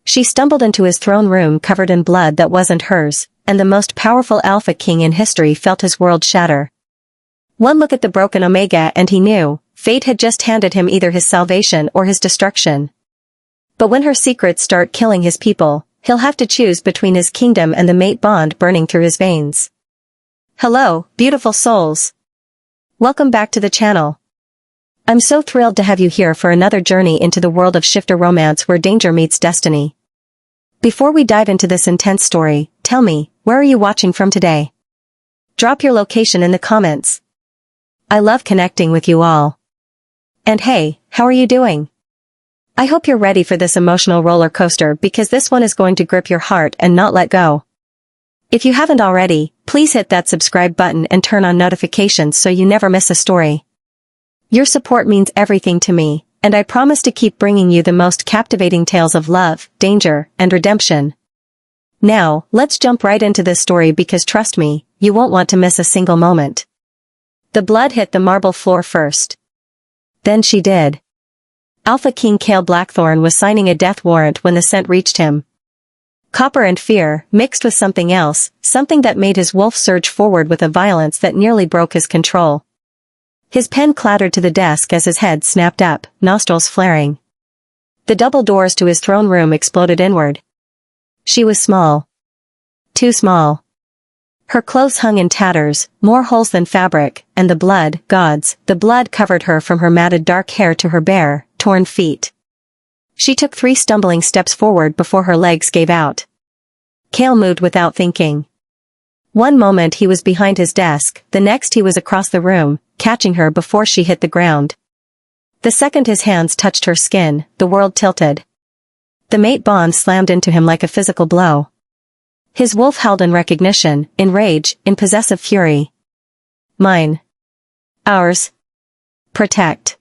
She stumbled into his throne room covered in blood that wasn't hers, and the most powerful alpha king in history felt his world shatter. One look at the broken Omega and he knew, fate had just handed him either his salvation or his destruction. But when her secrets start killing his people, he'll have to choose between his kingdom and the mate bond burning through his veins. Hello, beautiful souls. Welcome back to the channel. I'm so thrilled to have you here for another journey into the world of shifter romance where danger meets destiny. Before we dive into this intense story, tell me, where are you watching from today? Drop your location in the comments. I love connecting with you all. And hey, how are you doing? I hope you're ready for this emotional roller coaster because this one is going to grip your heart and not let go. If you haven't already, please hit that subscribe button and turn on notifications so you never miss a story. Your support means everything to me, and I promise to keep bringing you the most captivating tales of love, danger, and redemption. Now, let's jump right into this story because trust me, you won't want to miss a single moment. The blood hit the marble floor first. Then she did. Alpha King Cale Blackthorn was signing a death warrant when the scent reached him. Copper and fear, mixed with something else, something that made his wolf surge forward with a violence that nearly broke his control. His pen clattered to the desk as his head snapped up, nostrils flaring. The double doors to his throne room exploded inward. She was small. Too small. Her clothes hung in tatters, more holes than fabric, and the blood, gods, the blood covered her from her matted dark hair to her bare, torn feet. She took 3 stumbling steps forward before her legs gave out. Cale moved without thinking. One moment he was behind his desk, the next he was across the room, catching her before she hit the ground. The second his hands touched her skin, the world tilted. The mate bond slammed into him like a physical blow. His wolf howled in recognition, in rage, in possessive fury. Mine. Ours. Protect.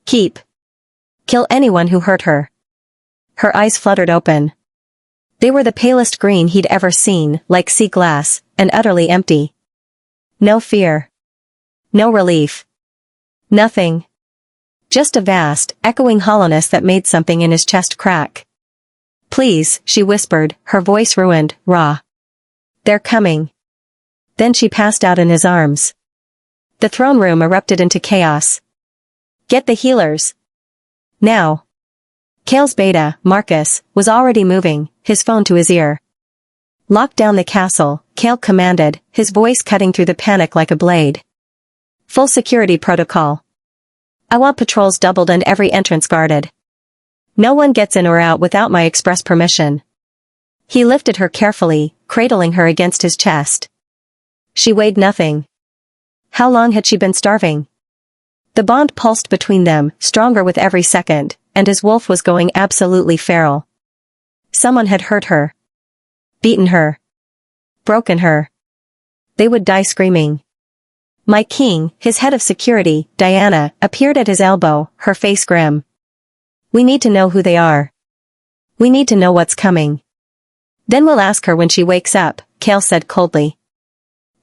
Keep. Kill anyone who hurt her. Her eyes fluttered open. They were the palest green he'd ever seen, like sea glass, and utterly empty. No fear. No relief. Nothing. Just a vast, echoing hollowness that made something in his chest crack. Please, she whispered, her voice ruined, raw. They're coming. Then she passed out in his arms. The throne room erupted into chaos. Get the healers. Now. Cale's beta, Marcus, was already moving, his phone to his ear. Lock down the castle, Cale commanded, his voice cutting through the panic like a blade. Full security protocol. I want patrols doubled and every entrance guarded. No one gets in or out without my express permission. He lifted her carefully, cradling her against his chest. She weighed nothing. How long had she been starving? The bond pulsed between them, stronger with every second, and his wolf was going absolutely feral. Someone had hurt her. Beaten her. Broken her. They would die screaming. My king, his head of security, Diana, appeared at his elbow, her face grim. We need to know who they are. We need to know what's coming. Then we'll ask her when she wakes up, Cale said coldly.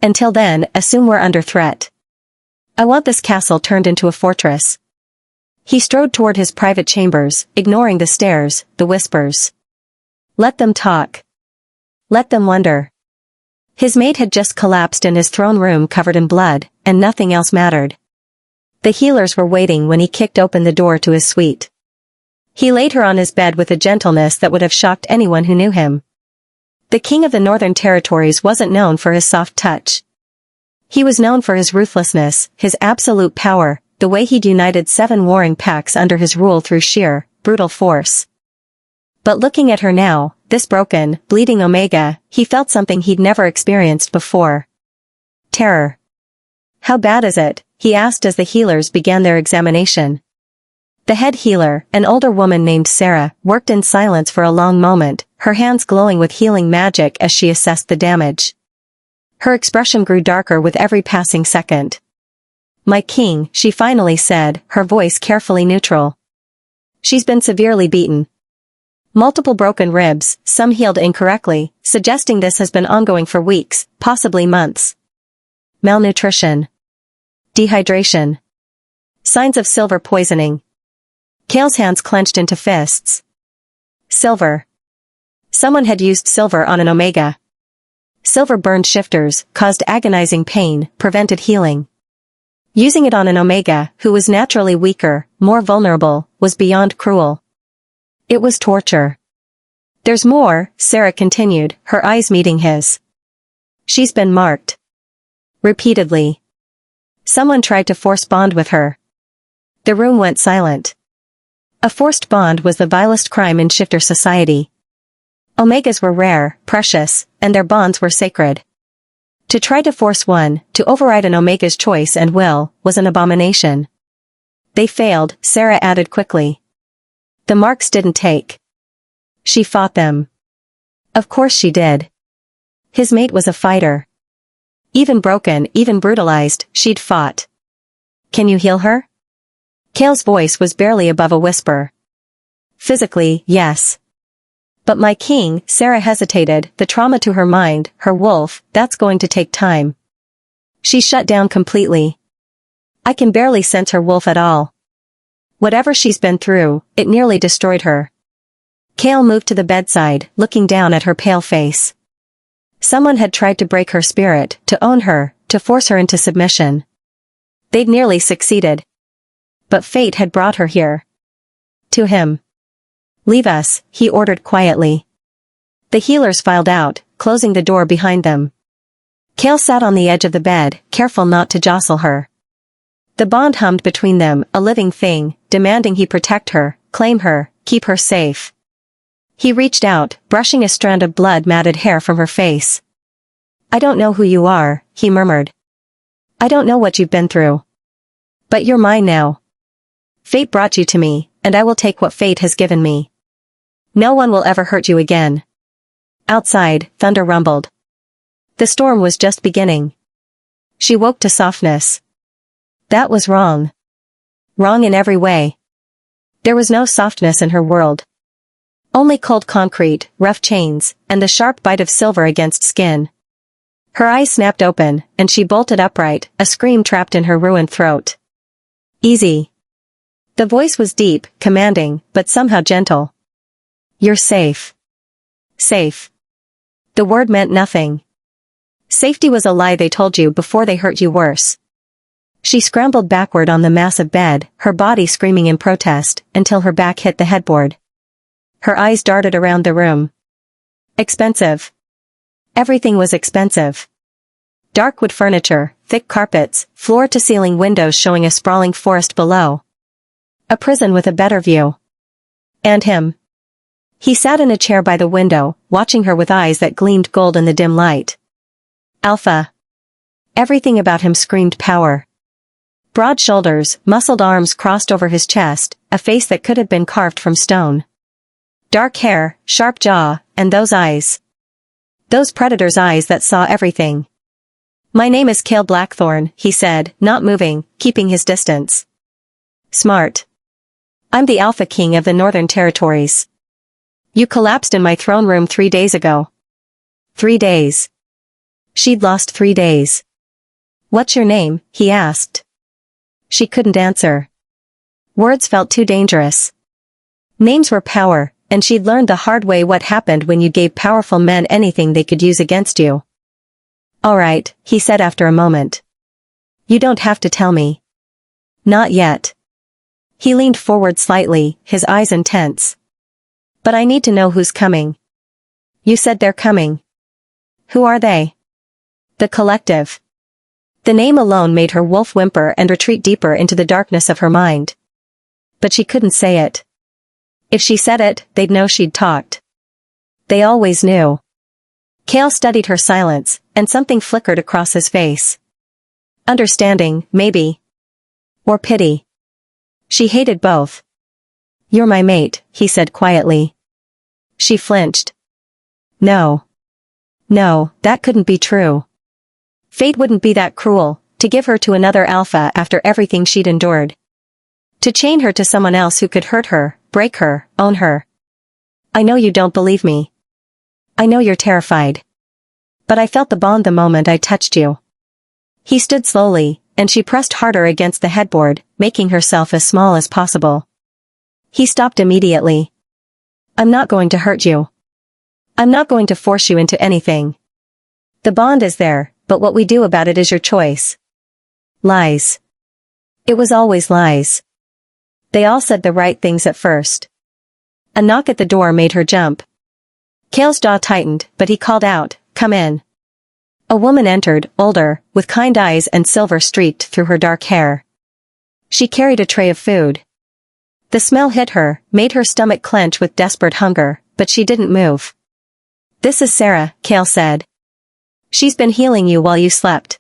Until then, assume we're under threat. I want this castle turned into a fortress. He strode toward his private chambers, ignoring the stares, the whispers. Let them talk. Let them wonder. His mate had just collapsed in his throne room covered in blood, and nothing else mattered. The healers were waiting when he kicked open the door to his suite. He laid her on his bed with a gentleness that would have shocked anyone who knew him. The king of the Northern Territories wasn't known for his soft touch. He was known for his ruthlessness, his absolute power, the way he'd united 7 warring packs under his rule through sheer, brutal force. But looking at her now, this broken, bleeding Omega, he felt something he'd never experienced before. Terror. How bad is it? He asked as the healers began their examination. The head healer, an older woman named Sarah, worked in silence for a long moment, her hands glowing with healing magic as she assessed the damage. Her expression grew darker with every passing second. My king, she finally said, her voice carefully neutral. She's been severely beaten. Multiple broken ribs, some healed incorrectly, suggesting this has been ongoing for weeks, possibly months. Malnutrition. Dehydration. Signs of silver poisoning. Cale's hands clenched into fists. Silver. Someone had used silver on an Omega. Silver burned shifters, caused agonizing pain, prevented healing. Using it on an Omega, who was naturally weaker, more vulnerable, was beyond cruel. It was torture. There's more, Sarah continued, her eyes meeting his. She's been marked. Repeatedly. Someone tried to force bond with her. The room went silent. A forced bond was the vilest crime in shifter society. Omegas were rare, precious, and their bonds were sacred. To try to force one, to override an Omega's choice and will, was an abomination. They failed, Sarah added quickly. The marks didn't take. She fought them. Of course she did. His mate was a fighter. Even broken, even brutalized, she'd fought. Can you heal her? Kale's voice was barely above a whisper. Physically, yes. But my king, Sarah hesitated, the trauma to her mind, her wolf, that's going to take time. She shut down completely. I can barely sense her wolf at all. Whatever she's been through, it nearly destroyed her. Kale moved to the bedside, looking down at her pale face. Someone had tried to break her spirit, to own her, to force her into submission. They'd nearly succeeded. But fate had brought her here. To him. Leave us, he ordered quietly. The healers filed out, closing the door behind them. Kale sat on the edge of the bed, careful not to jostle her. The bond hummed between them, a living thing, demanding he protect her, claim her, keep her safe. He reached out, brushing a strand of blood-matted hair from her face. I don't know who you are, he murmured. I don't know what you've been through. But you're mine now. Fate brought you to me, and I will take what fate has given me. No one will ever hurt you again. Outside, thunder rumbled. The storm was just beginning. She woke to softness. That was wrong. Wrong in every way. There was no softness in her world. Only cold concrete, rough chains, and the sharp bite of silver against skin. Her eyes snapped open, and she bolted upright, a scream trapped in her ruined throat. Easy. The voice was deep, commanding, but somehow gentle. You're safe. Safe. The word meant nothing. Safety was a lie they told you before they hurt you worse. She scrambled backward on the massive bed, her body screaming in protest, until her back hit the headboard. Her eyes darted around the room. Expensive. Everything was expensive. Dark wood furniture, thick carpets, floor-to-ceiling windows showing a sprawling forest below. A prison with a better view. And him. He sat in a chair by the window, watching her with eyes that gleamed gold in the dim light. Alpha. Everything about him screamed power. Broad shoulders, muscled arms crossed over his chest, a face that could have been carved from stone. Dark hair, sharp jaw, and those eyes. Those predator's eyes that saw everything. My name is Cale Blackthorn, he said, not moving, keeping his distance. Smart. I'm the Alpha King of the Northern Territories. You collapsed in my throne room 3 days ago. 3 days. She'd lost 3 days. What's your name? He asked. She couldn't answer. Words felt too dangerous. Names were power, and she'd learned the hard way what happened when you gave powerful men anything they could use against you. All right, he said after a moment. You don't have to tell me. Not yet. He leaned forward slightly, his eyes intense. But I need to know who's coming. You said they're coming. Who are they? The Collective. The name alone made her wolf whimper and retreat deeper into the darkness of her mind. But she couldn't say it. If she said it, they'd know she'd talked. They always knew. Cale studied her silence, and something flickered across his face. Understanding, maybe. Or pity. She hated both. You're my mate, he said quietly. She flinched. No. No, that couldn't be true. Fate wouldn't be that cruel, to give her to another alpha after everything she'd endured. To chain her to someone else who could hurt her, break her, own her. I know you don't believe me. I know you're terrified. But I felt the bond the moment I touched you. He stood slowly, and she pressed harder against the headboard, making herself as small as possible. He stopped immediately. I'm not going to hurt you. I'm not going to force you into anything. The bond is there, but what we do about it is your choice. Lies. It was always lies. They all said the right things at first. A knock at the door made her jump. Cale's jaw tightened, but he called out, "Come in." A woman entered, older, with kind eyes and silver streaked through her dark hair. She carried a tray of food. The smell hit her, made her stomach clench with desperate hunger, but she didn't move. "This is Sarah," Cale said. "She's been healing you while you slept."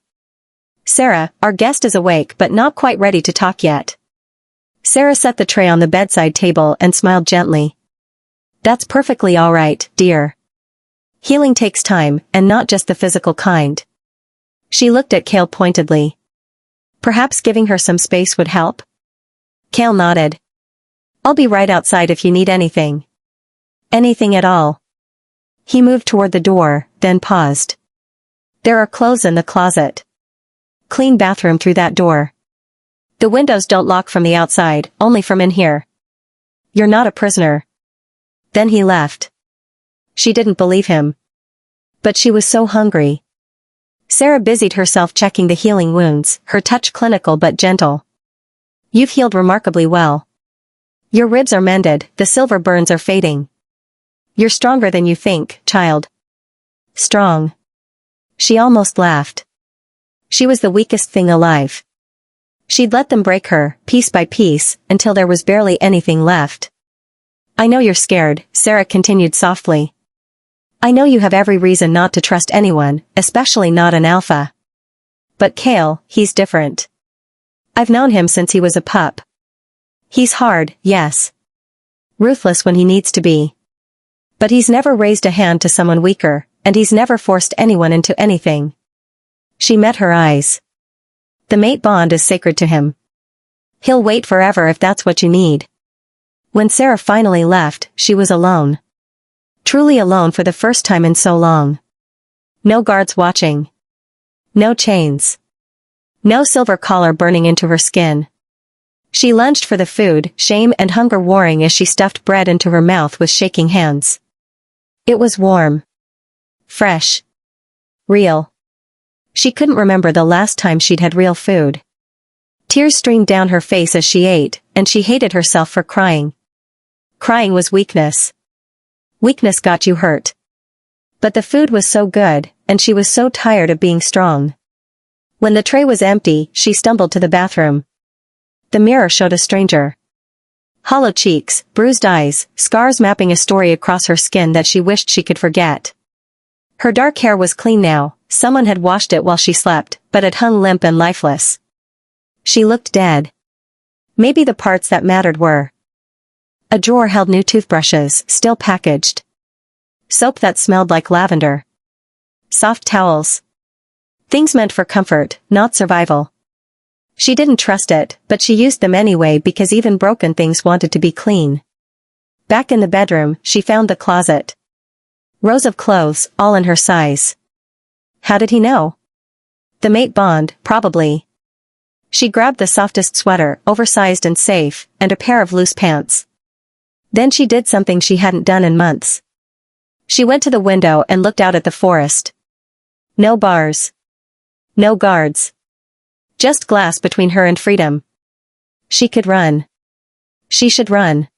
"Sarah, our guest is awake but not quite ready to talk yet." Sarah set the tray on the bedside table and smiled gently. "That's perfectly all right, dear. Healing takes time, and not just the physical kind." She looked at Cale pointedly. "Perhaps giving her some space would help?" Cale nodded. "I'll be right outside if you need anything." "Anything at all." He moved toward the door, then paused. "There are clothes in the closet. Clean bathroom through that door. The windows don't lock from the outside, only from in here. You're not a prisoner." Then he left. She didn't believe him. But she was so hungry. Sarah busied herself checking the healing wounds, her touch clinical but gentle. "You've healed remarkably well. Your ribs are mended, the silver burns are fading. You're stronger than you think, child." Strong. She almost laughed. She was the weakest thing alive. She'd let them break her, piece by piece, until there was barely anything left. "I know you're scared," Sarah continued softly. "I know you have every reason not to trust anyone, especially not an alpha. But Cale, he's different. I've known him since he was a pup. He's hard, yes. Ruthless when he needs to be. But he's never raised a hand to someone weaker, and he's never forced anyone into anything." She met her eyes. "The mate bond is sacred to him. He'll wait forever if that's what you need." When Sarah finally left, she was alone. Truly alone for the first time in so long. No guards watching. No chains. No silver collar burning into her skin. She lunged for the food, shame and hunger warring as she stuffed bread into her mouth with shaking hands. It was warm. Fresh. Real. She couldn't remember the last time she'd had real food. Tears streamed down her face as she ate, and she hated herself for crying. Crying was weakness. Weakness got you hurt. But the food was so good, and she was so tired of being strong. When the tray was empty, she stumbled to the bathroom. The mirror showed a stranger. Hollow cheeks, bruised eyes, scars mapping a story across her skin that she wished she could forget. Her dark hair was clean now, someone had washed it while she slept, but it hung limp and lifeless. She looked dead. Maybe the parts that mattered were. A drawer held new toothbrushes, still packaged. Soap that smelled like lavender. Soft towels. Things meant for comfort, not survival. She didn't trust it, but she used them anyway because even broken things wanted to be clean. Back in the bedroom, she found the closet. Rows of clothes, all in her size. How did he know? The mate bond, probably. She grabbed the softest sweater, oversized and safe, and a pair of loose pants. Then she did something she hadn't done in months. She went to the window and looked out at the forest. No bars. No guards. Just glass between her and freedom. She could run. She should run.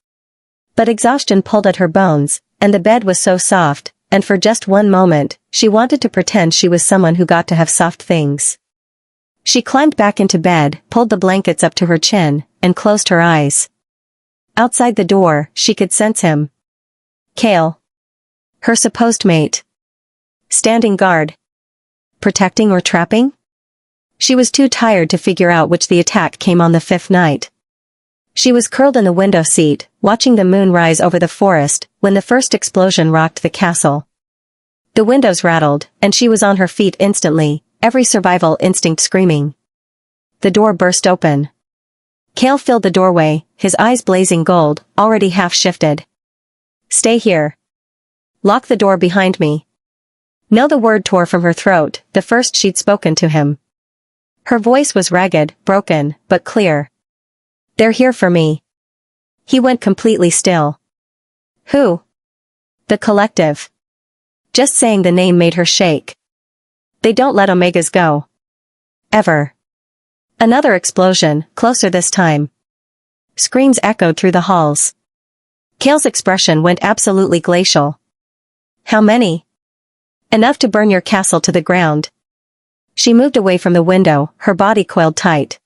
But exhaustion pulled at her bones, and the bed was so soft, and for just one moment, she wanted to pretend she was someone who got to have soft things. She climbed back into bed, pulled the blankets up to her chin, and closed her eyes. Outside the door, she could sense him. Cale. Her supposed mate. Standing guard. Protecting or trapping? She was too tired to figure out which the attack came on the fifth night. She was curled in the window seat, watching the moon rise over the forest, when the first explosion rocked the castle. The windows rattled, and she was on her feet instantly, every survival instinct screaming. The door burst open. Cale filled the doorway, his eyes blazing gold, already half-shifted. "Stay here. Lock the door behind me." No, the word tore from her throat, the first she'd spoken to him. Her voice was ragged, broken, but clear. "They're here for me." He went completely still. "Who?" "The collective." Just saying the name made her shake. They don't let Omegas go. Ever. Another explosion, closer this time. Screams echoed through the halls. Kale's expression went absolutely glacial. How many? Enough to burn your castle to the ground. She moved away from the window, her body coiled tight.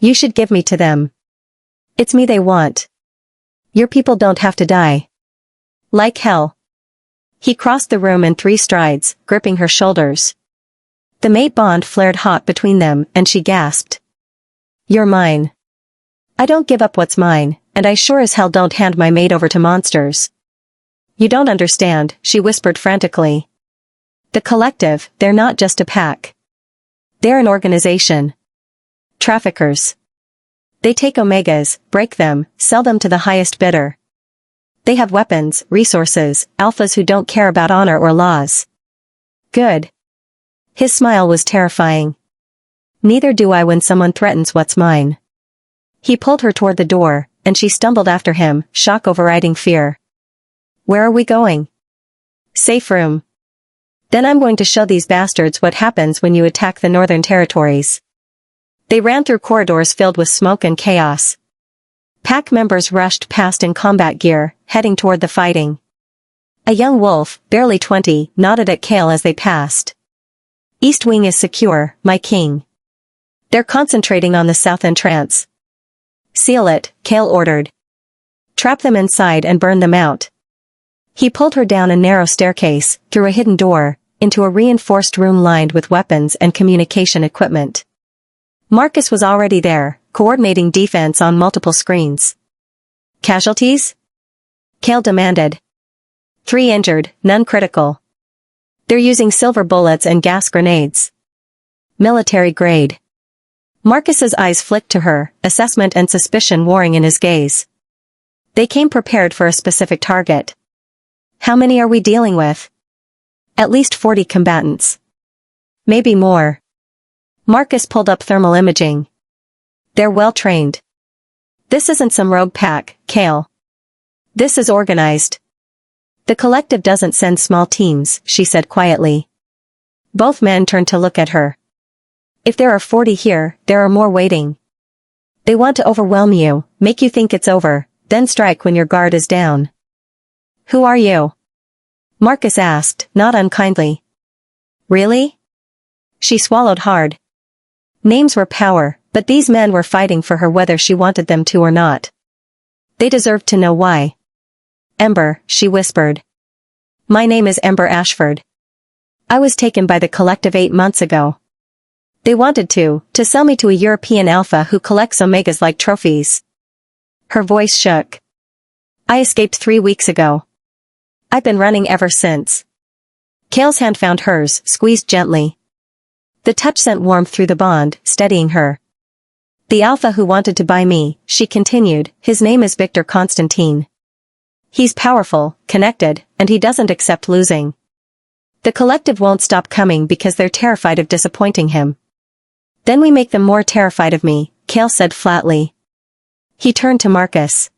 You should give me to them. It's me they want. Your people don't have to die. Like hell. He crossed the room in 3 strides, gripping her shoulders. The mate bond flared hot between them, and she gasped. You're mine. I don't give up what's mine, and I sure as hell don't hand my mate over to monsters. You don't understand, she whispered frantically. The collective, they're not just a pack. They're an organization. Traffickers. They take Omegas, break them, sell them to the highest bidder. They have weapons, resources, alphas who don't care about honor or laws. Good. His smile was terrifying. Neither do I when someone threatens what's mine. He pulled her toward the door, and she stumbled after him, shock overriding fear. Where are we going? Safe room. Then I'm going to show these bastards what happens when you attack the Northern Territories. They ran through corridors filled with smoke and chaos. Pack members rushed past in combat gear, heading toward the fighting. A young wolf, barely 20, nodded at Kale as they passed. East Wing is secure, my king. They're concentrating on the south entrance. Seal it, Kale ordered. Trap them inside and burn them out. He pulled her down a narrow staircase, through a hidden door, into a reinforced room lined with weapons and communication equipment. Marcus was already there, coordinating defense on multiple screens. Casualties? Kale demanded. 3 injured, none critical. They're using silver bullets and gas grenades. Military grade. Marcus's eyes flicked to her, assessment and suspicion warring in his gaze. They came prepared for a specific target. How many are we dealing with? At least 40 combatants. Maybe more. Marcus pulled up thermal imaging. They're well trained. This isn't some rogue pack, Kale. This is organized. The collective doesn't send small teams, she said quietly. Both men turned to look at her. If there are 40 here, there are more waiting. They want to overwhelm you, make you think it's over, then strike when your guard is down. Who are you? Marcus asked, not unkindly. Really? She swallowed hard. Names were power, but these men were fighting for her whether she wanted them to or not. They deserved to know why. Ember, she whispered. My name is Ember Ashford. I was taken by the collective 8 months ago. They wanted to sell me to a European alpha who collects Omegas like trophies. Her voice shook. I escaped 3 weeks ago. I've been running ever since. Kale's hand found hers, squeezed gently. The touch sent warmth through the bond, steadying her. The alpha who wanted to buy me, she continued, his name is Victor Constantine. He's powerful, connected, and he doesn't accept losing. The collective won't stop coming because they're terrified of disappointing him. Then we make them more terrified of me, Kale said flatly. He turned to Marcus.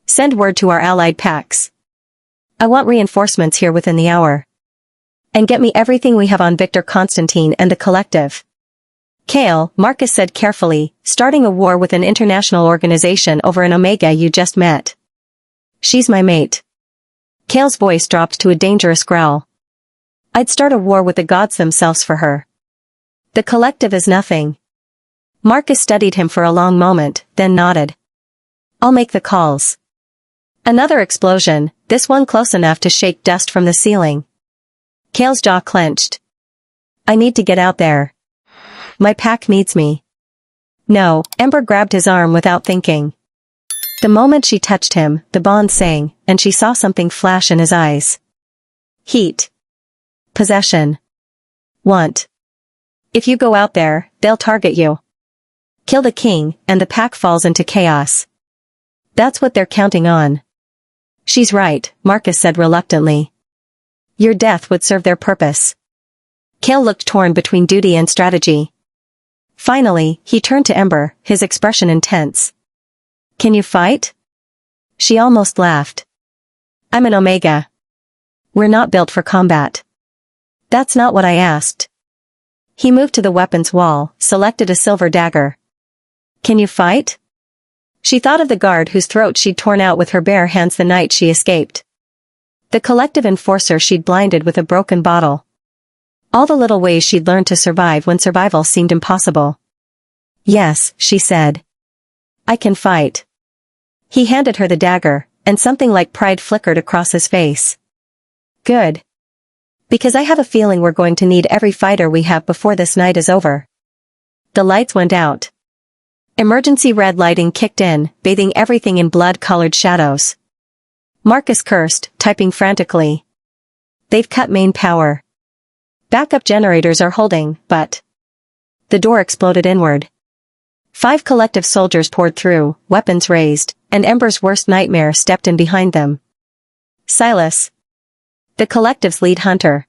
Send word to our allied packs. I want reinforcements here within the hour. And get me everything we have on Victor Constantine and the collective. Kale, Marcus said carefully, starting a war with an international organization over an Omega you just met. She's my mate. Kale's voice dropped to a dangerous growl. I'd start a war with the gods themselves for her. The collective is nothing. Marcus studied him for a long moment, then nodded. I'll make the calls. Another explosion, this one close enough to shake dust from the ceiling. Kale's jaw clenched. I need to get out there. My pack needs me. No, Ember grabbed his arm without thinking. The moment she touched him, the bond sang, and she saw something flash in his eyes. Heat. Possession. Want. If you go out there, they'll target you. Kill the king, and the pack falls into chaos. That's what they're counting on. She's right, Marcus said reluctantly. Your death would serve their purpose. Kale looked torn between duty and strategy. Finally, he turned to Ember, his expression intense. Can you fight? She almost laughed. I'm an Omega. We're not built for combat. That's not what I asked. He moved to the weapons wall, selected a silver dagger. Can you fight? She thought of the guard whose throat she'd torn out with her bare hands the night she escaped. The collective enforcer she'd blinded with a broken bottle. All the little ways she'd learned to survive when survival seemed impossible. Yes, she said. I can fight. He handed her the dagger, and something like pride flickered across his face. Good. Because I have a feeling we're going to need every fighter we have before this night is over. The lights went out. Emergency red lighting kicked in, bathing everything in blood-colored shadows. Marcus cursed, typing frantically. They've cut main power. Backup generators are holding, but... The door exploded inward. 5 collective soldiers poured through, weapons raised, and Ember's worst nightmare stepped in behind them. Silas. The collective's lead hunter.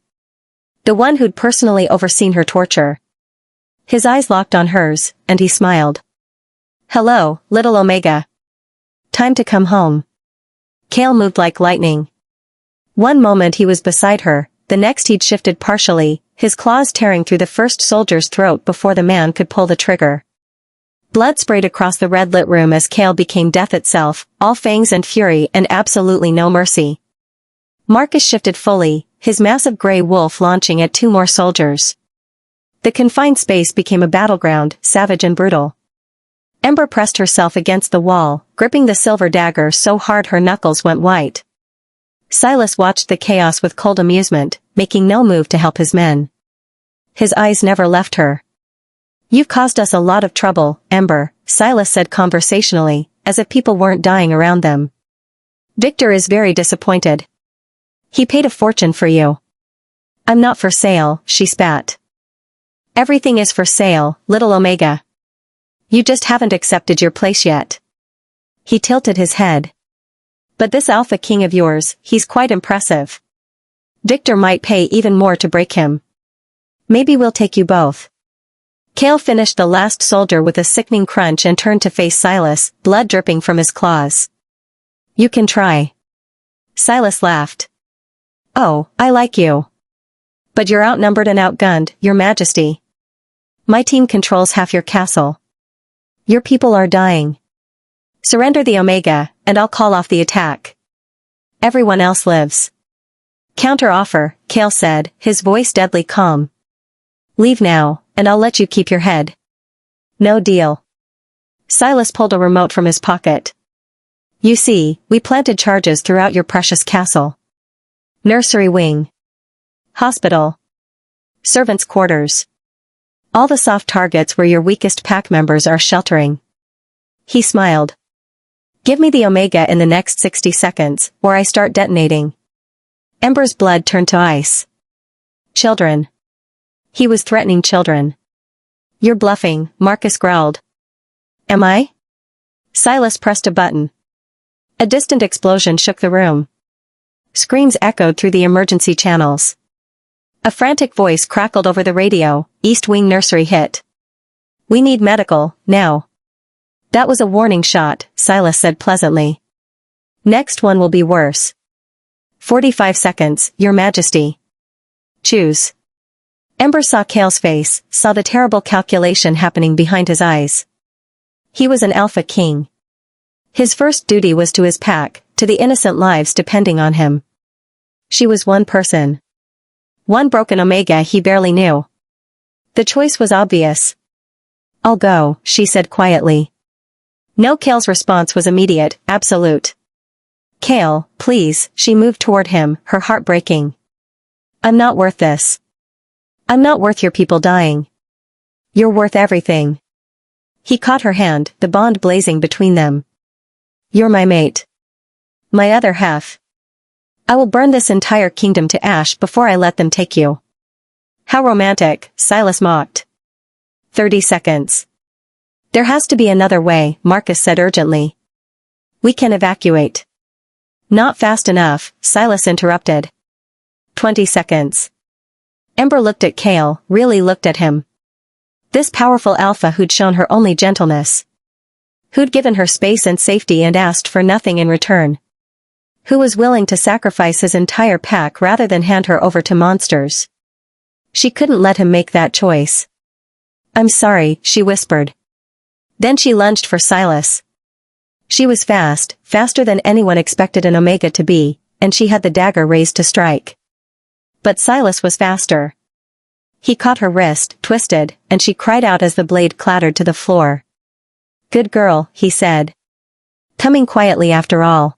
The one who'd personally overseen her torture. His eyes locked on hers, and he smiled. Hello, little Omega. Time to come home. Kale moved like lightning. One moment he was beside her, the next he'd shifted partially, his claws tearing through the first soldier's throat before the man could pull the trigger. Blood sprayed across the red-lit room as Kale became death itself, all fangs and fury and absolutely no mercy. Marcus shifted fully, his massive gray wolf launching at 2 more soldiers. The confined space became a battleground, savage and brutal. Ember pressed herself against the wall, gripping the silver dagger so hard her knuckles went white. Silas watched the chaos with cold amusement, making no move to help his men. His eyes never left her. You've caused us a lot of trouble, Ember, Silas said conversationally, as if people weren't dying around them. Victor is very disappointed. He paid a fortune for you. I'm not for sale, she spat. Everything is for sale, little Omega. You just haven't accepted your place yet. He tilted his head. But this Alpha King of yours, he's quite impressive. Victor might pay even more to break him. Maybe we'll take you both. Kale finished the last soldier with a sickening crunch and turned to face Silas, blood dripping from his claws. You can try. Silas laughed. Oh, I like you. But you're outnumbered and outgunned, Your Majesty. My team controls half your castle. Your people are dying. Surrender the Omega, and I'll call off the attack. Everyone else lives. Counter offer, Kale said, his voice deadly calm. Leave now, and I'll let you keep your head. No deal. Silas pulled a remote from his pocket. You see, we planted charges throughout your precious castle. Nursery wing. Hospital. Servants' quarters. All the soft targets where your weakest pack members are sheltering. He smiled. Give me the Omega in the next 60 seconds, or I start detonating. Ember's blood turned to ice. Children. He was threatening children. You're bluffing, Marcus growled. Am I? Silas pressed a button. A distant explosion shook the room. Screams echoed through the emergency channels. A frantic voice crackled over the radio, East Wing Nursery hit. We need medical, now. That was a warning shot, Silas said pleasantly. Next one will be worse. 45 seconds, Your Majesty. Choose. Ember saw Kale's face, saw the terrible calculation happening behind his eyes. He was an Alpha King. His first duty was to his pack, to the innocent lives depending on him. She was one person. One broken Omega he barely knew. The choice was obvious. I'll go, she said quietly. No, Kale's response was immediate, absolute. Kale, please, she moved toward him, her heart breaking. I'm not worth this. I'm not worth your people dying. You're worth everything. He caught her hand, the bond blazing between them. You're my mate. My other half. I will burn this entire kingdom to ash before I let them take you. How romantic, Silas mocked. 30 seconds. There has to be another way, Marcus said urgently. We can evacuate. Not fast enough, Silas interrupted. 20 seconds. Ember looked at Kale, really looked at him. This powerful alpha who'd shown her only gentleness. Who'd given her space and safety and asked for nothing in return. who was willing to sacrifice his entire pack rather than hand her over to monsters. She couldn't let him make that choice. "I'm sorry," she whispered. Then she lunged for Silas. She was fast, faster than anyone expected an Omega to be, and she had the dagger raised to strike. But Silas was faster. He caught her wrist, twisted, and she cried out as the blade clattered to the floor. "Good girl," he said. "Coming quietly after all."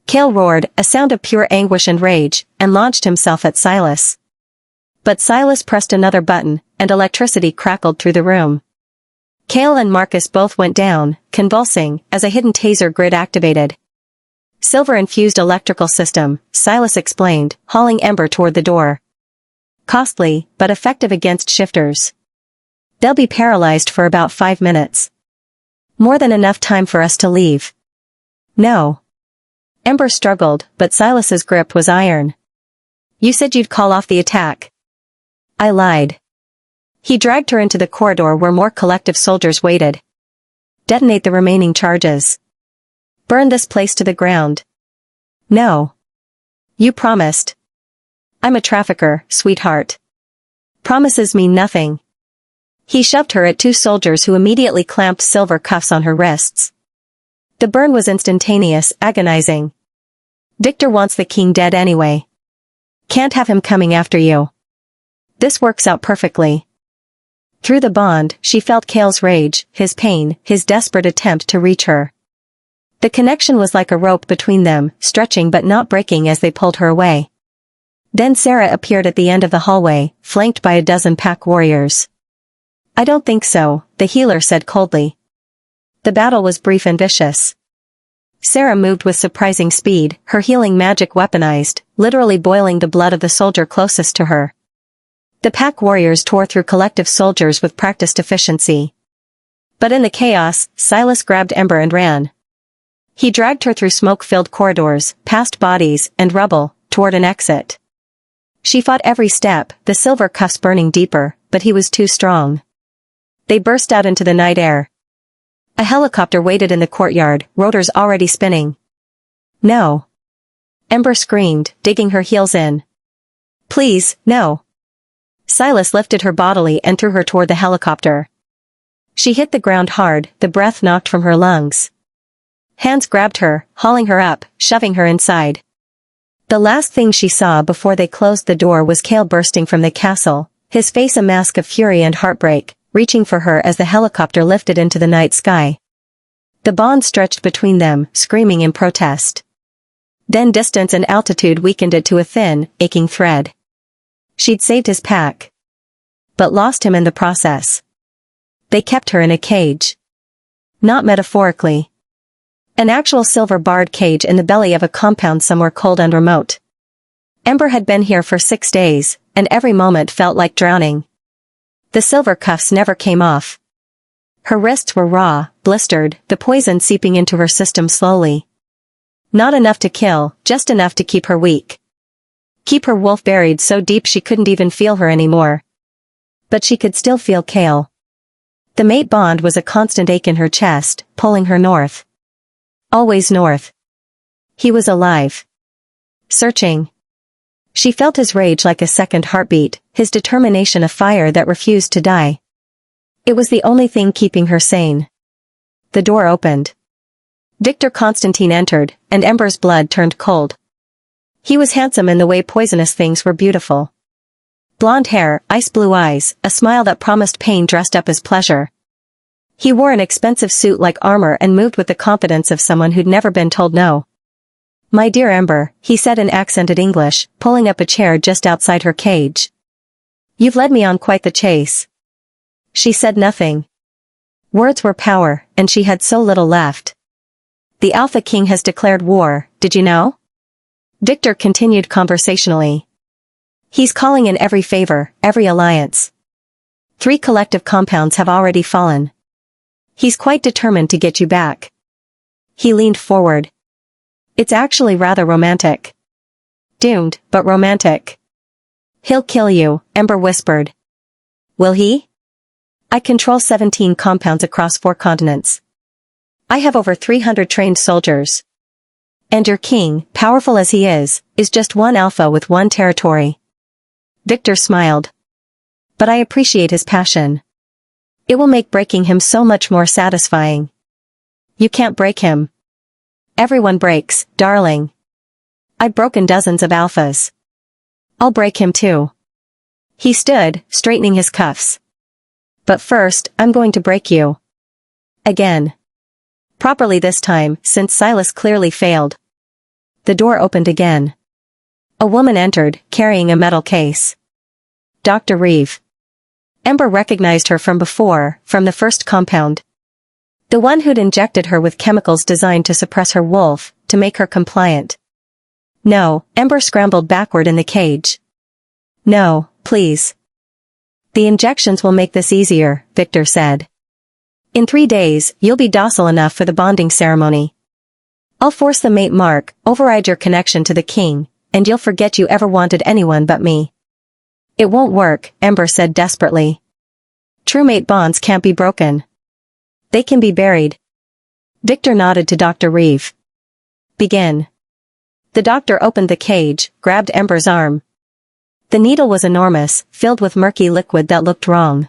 Cale roared, a sound of pure anguish and rage, and launched himself at Silas. But Silas pressed another button, and electricity crackled through the room. Cale and Marcus both went down, convulsing, as a hidden taser grid activated. "Silver-infused electrical system," Silas explained, hauling Ember toward the door. "Costly, but effective against shifters. They'll be paralyzed for about 5 minutes. More than enough time for us to leave." "No." Ember struggled, but Silas's grip was iron. "You said you'd call off the attack." "I lied." He dragged her into the corridor where more collective soldiers waited. "Detonate the remaining charges. Burn this place to the ground." "No. You promised." "I'm a trafficker, sweetheart. Promises mean nothing." He shoved her at 2 soldiers who immediately clamped silver cuffs on her wrists. The burn was instantaneous, agonizing. "Victor wants the king dead anyway. Can't have him coming after you. This works out perfectly." Through the bond, she felt Cale's rage, his pain, his desperate attempt to reach her. The connection was like a rope between them, stretching but not breaking as they pulled her away. Then Sarah appeared at the end of the hallway, flanked by a dozen pack warriors. "I don't think so," the healer said coldly. The battle was brief and vicious. Sarah moved with surprising speed, her healing magic weaponized, literally boiling the blood of the soldier closest to her. The pack warriors tore through collective soldiers with practiced efficiency. But in the chaos, Silas grabbed Ember and ran. He dragged her through smoke-filled corridors, past bodies and rubble, toward an exit. She fought every step, the silver cuffs burning deeper, but he was too strong. They burst out into the night air. A helicopter waited in the courtyard, rotors already spinning. "No." Ember screamed, digging her heels in. "Please, no." Silas lifted her bodily and threw her toward the helicopter. She hit the ground hard, the breath knocked from her lungs. Hands grabbed her, hauling her up, shoving her inside. The last thing she saw before they closed the door was Cale bursting from the castle, his face a mask of fury and heartbreak, reaching for her as the helicopter lifted into the night sky. The bond stretched between them, screaming in protest. Then distance and altitude weakened it to a thin, aching thread. She'd saved his pack, but lost him in the process. They kept her in a cage. Not metaphorically. An actual silver-barred cage in the belly of a compound somewhere cold and remote. Ember had been here for 6 days, and every moment felt like drowning. The silver cuffs never came off. Her wrists were raw, blistered, the poison seeping into her system slowly. Not enough to kill, just enough to keep her weak. Keep her wolf buried so deep she couldn't even feel her anymore. But she could still feel Cale. The mate bond was a constant ache in her chest, pulling her north. Always north. He was alive. Searching. She felt his rage like a second heartbeat, his determination a fire that refused to die. It was the only thing keeping her sane. The door opened. Victor Constantine entered, and Ember's blood turned cold. He was handsome in the way poisonous things were beautiful. Blonde hair, ice-blue eyes, a smile that promised pain dressed up as pleasure. He wore an expensive suit like armor and moved with the confidence of someone who'd never been told no. "My dear Ember," he said in accented English, pulling up a chair just outside her cage. "You've led me on quite the chase." She said nothing. Words were power, and she had so little left. "The Alpha King has declared war, did you know?" Victor continued conversationally. "He's calling in every favor, every alliance. 3 collective compounds have already fallen. He's quite determined to get you back." He leaned forward. "It's actually rather romantic." "Doomed, but romantic." "He'll kill you," Ember whispered. "Will he?" "I control 17 compounds across 4 continents. I have over 300 trained soldiers. And your king, powerful as he is just one alpha with one territory. Victor smiled. But I appreciate his passion. It will make breaking him so much more satisfying. You can't break him. Everyone breaks, darling. I've broken dozens of alphas. I'll break him too. He stood, straightening his cuffs. But first, I'm going to break you. Again. Properly this time, since Silas clearly failed. The door opened again. A woman entered, carrying a metal case. Dr. Reeve. Ember recognized her from before, from the first compound. The one who'd injected her with chemicals designed to suppress her wolf, to make her compliant. No, Ember scrambled backward in the cage. No, please. The injections will make this easier, Victor said. In 3 days, you'll be docile enough for the bonding ceremony. I'll force the mate mark, override your connection to the king, and you'll forget you ever wanted anyone but me. It won't work, Ember said desperately. True mate bonds can't be broken. They can be buried. Victor nodded to Dr. Reeve. Begin. The doctor opened the cage, grabbed Ember's arm. The needle was enormous, filled with murky liquid that looked wrong.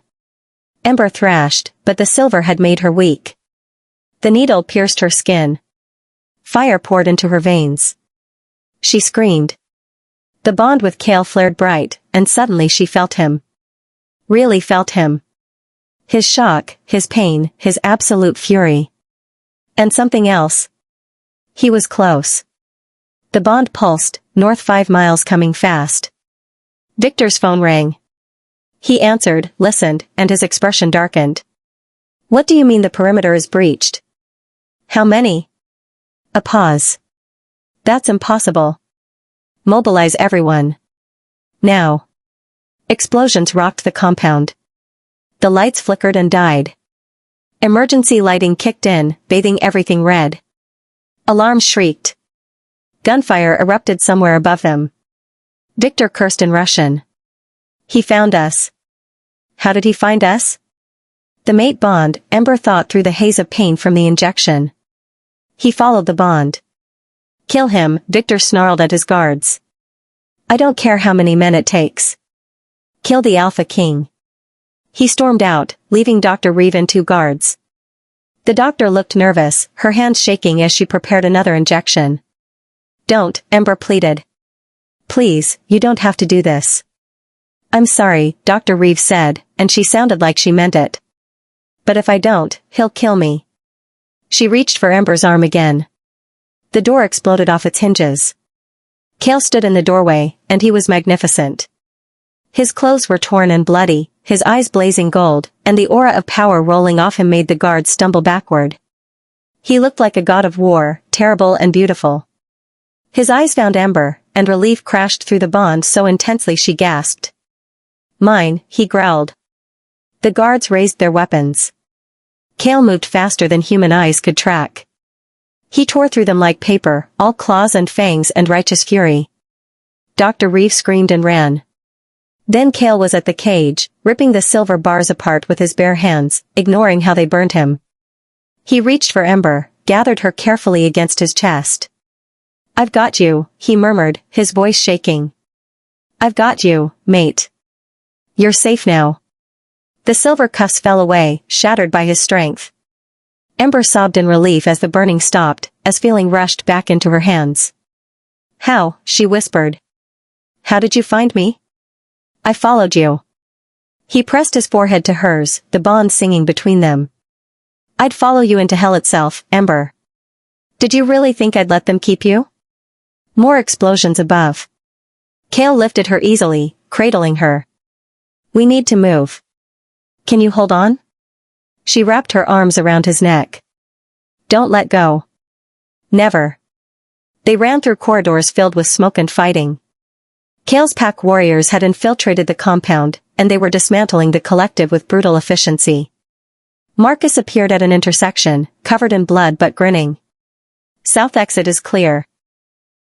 Ember thrashed, but the silver had made her weak. The needle pierced her skin. Fire poured into her veins. She screamed. The bond with Cale flared bright, and suddenly she felt him. Really felt him. His shock, his pain, his absolute fury. And something else. He was close. The bond pulsed, north 5 miles coming fast. Victor's phone rang. He answered, listened, and his expression darkened. What do you mean the perimeter is breached? How many? A pause. That's impossible. Mobilize everyone. Now. Explosions rocked the compound. The lights flickered and died. Emergency lighting kicked in, bathing everything red. Alarms shrieked. Gunfire erupted somewhere above them. Victor cursed in Russian. He found us. How did he find us? The mate bond, Ember thought through the haze of pain from the injection. He followed the bond. Kill him, Victor snarled at his guards. I don't care how many men it takes. Kill the Alpha King. He stormed out, leaving Dr. Reeve and 2 guards. The doctor looked nervous, her hands shaking as she prepared another injection. Don't, Ember pleaded. Please, you don't have to do this. I'm sorry, Dr. Reeve said, and she sounded like she meant it. But if I don't, he'll kill me. She reached for Ember's arm again. The door exploded off its hinges. Cale stood in the doorway, and he was magnificent. His clothes were torn and bloody, his eyes blazing gold, and the aura of power rolling off him made the guards stumble backward. He looked like a god of war, terrible and beautiful. His eyes found Ember, and relief crashed through the bond so intensely she gasped. Mine, he growled. The guards raised their weapons. Cale moved faster than human eyes could track. He tore through them like paper, all claws and fangs and righteous fury. Dr. Reeve screamed and ran. Then Cale was at the cage, ripping the silver bars apart with his bare hands, ignoring how they burned him. He reached for Ember, gathered her carefully against his chest. I've got you, he murmured, his voice shaking. I've got you, mate. You're safe now. The silver cuffs fell away, shattered by his strength. Ember sobbed in relief as the burning stopped, as feeling rushed back into her hands. How, she whispered. How did you find me? I followed you. He pressed his forehead to hers, the bond singing between them. I'd follow you into hell itself, Ember. Did you really think I'd let them keep you? More explosions above. Cale lifted her easily, cradling her. We need to move. Can you hold on? She wrapped her arms around his neck. Don't let go. Never. They ran through corridors filled with smoke and fighting. Cale's pack warriors had infiltrated the compound, and they were dismantling the collective with brutal efficiency. Marcus appeared at an intersection, covered in blood but grinning. South exit is clear.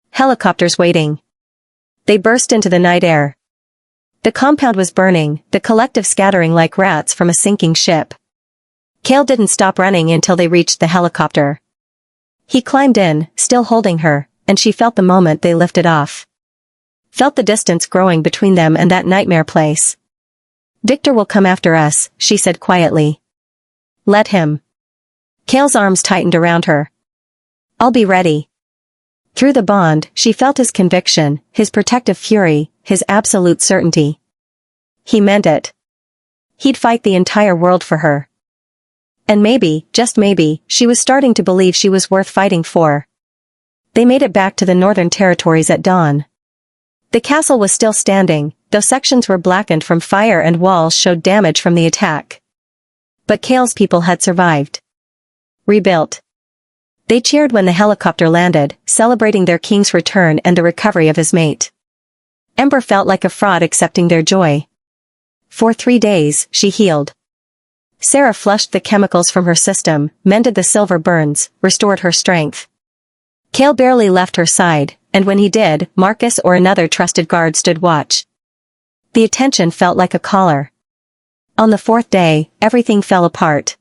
Helicopters waiting. They burst into the night air. The compound was burning, the collective scattering like rats from a sinking ship. Cale didn't stop running until they reached the helicopter. He climbed in, still holding her, and she felt the moment they lifted off. Felt the distance growing between them and that nightmare place. Victor will come after us, she said quietly. Let him. Cale's arms tightened around her. I'll be ready. Through the bond, she felt his conviction, his protective fury, his absolute certainty. He meant it. He'd fight the entire world for her. And maybe, just maybe, she was starting to believe she was worth fighting for. They made it back to the Northern Territories at dawn. The castle was still standing, though sections were blackened from fire and walls showed damage from the attack. But Cale's people had survived. Rebuilt. They cheered when the helicopter landed, celebrating their king's return and the recovery of his mate. Ember felt like a fraud accepting their joy. For 3 days, she healed. Sarah flushed the chemicals from her system, mended the silver burns, restored her strength. Cale barely left her side, and when he did, Marcus or another trusted guard stood watch. The attention felt like a collar. On the 4th day, everything fell apart.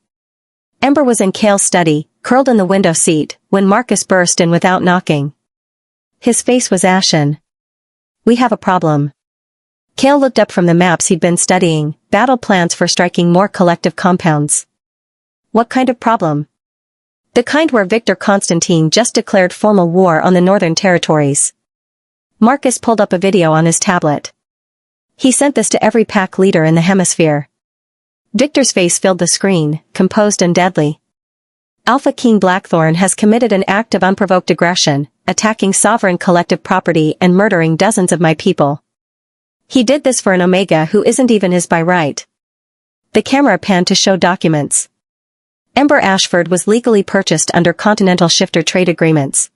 Ember was in Cale's study, curled in the window seat, when Marcus burst in without knocking. His face was ashen. We have a problem. Cale looked up from the maps he'd been studying, battle plans for striking more collective compounds. What kind of problem? The kind where Victor Constantine just declared formal war on the Northern Territories. Marcus pulled up a video on his tablet. He sent this to every pack leader in the hemisphere. Victor's face filled the screen, composed and deadly. Alpha King Blackthorn has committed an act of unprovoked aggression, attacking sovereign collective property and murdering dozens of my people. He did this for an Omega who isn't even his by right. The camera panned to show documents. Ember Ashford was legally purchased under Continental Shifter trade agreements.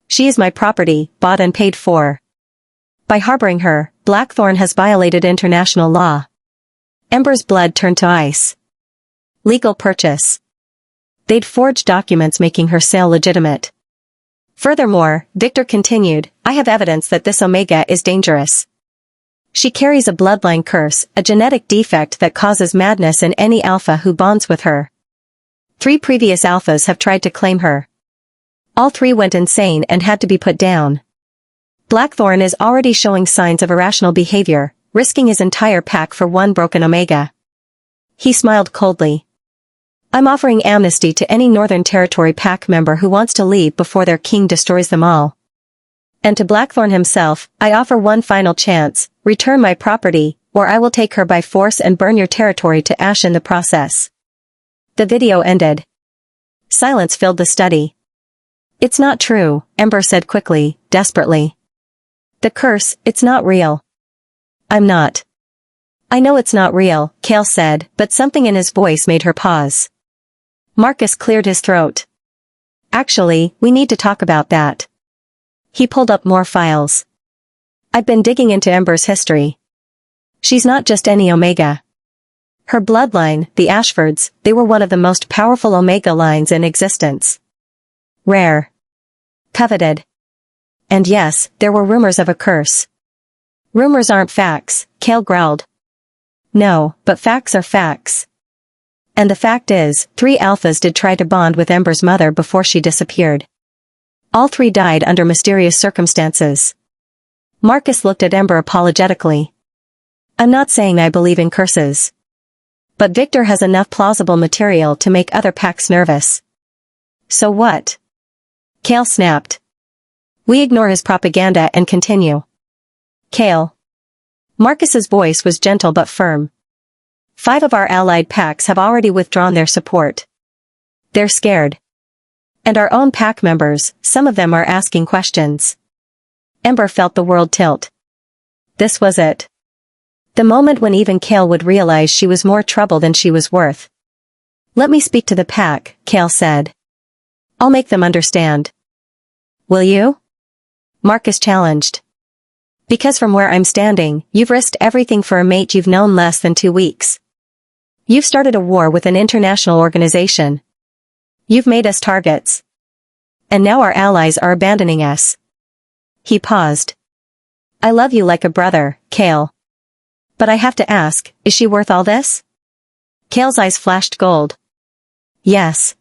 She is my property, bought and paid for. By harboring her, Blackthorn has violated international law. Ember's blood turned to ice. Legal purchase. They'd forged documents making her sale legitimate. Furthermore, Victor continued, I have evidence that this Omega is dangerous. She carries a bloodline curse, a genetic defect that causes madness in any alpha who bonds with her. 3 previous alphas have tried to claim her. All 3 went insane and had to be put down. Blackthorn is already showing signs of irrational behavior, risking his entire pack for one broken Omega. He smiled coldly. I'm offering amnesty to any Northern Territory pack member who wants to leave before their king destroys them all. And to Blackthorn himself, I offer one final chance, return my property, or I will take her by force and burn your territory to ash in the process. The video ended. Silence filled the study. It's not true, Ember said quickly, desperately. The curse, it's not real. I'm not. I know it's not real, Cale said, but something in his voice made her pause. Marcus cleared his throat. Actually, we need to talk about that. He pulled up more files. I've been digging into Ember's history. She's not just any Omega. Her bloodline, the Ashfords, they were one of the most powerful Omega lines in existence. Rare. Coveted. And yes, there were rumors of a curse. Rumors aren't facts, Cale growled. No, but facts are facts. And the fact is, 3 alphas did try to bond with Ember's mother before she disappeared. All 3 died under mysterious circumstances. Marcus looked at Ember apologetically. I'm not saying I believe in curses. But Victor has enough plausible material to make other packs nervous. So what? Cale snapped. We ignore his propaganda and continue. Cale. Marcus's voice was gentle but firm. 5 of our allied packs have already withdrawn their support. They're scared. And our own pack members, some of them are asking questions. Ember felt the world tilt. This was it. The moment when even Cale would realize she was more trouble than she was worth. Let me speak to the pack, Cale said. I'll make them understand. Will you? Marcus challenged. Because from where I'm standing, you've risked everything for a mate you've known less than 2 weeks. You've started a war with an international organization. You've made us targets. And now our allies are abandoning us. He paused. I love you like a brother, Cale. But I have to ask, is she worth all this? Cale's eyes flashed gold. Yes.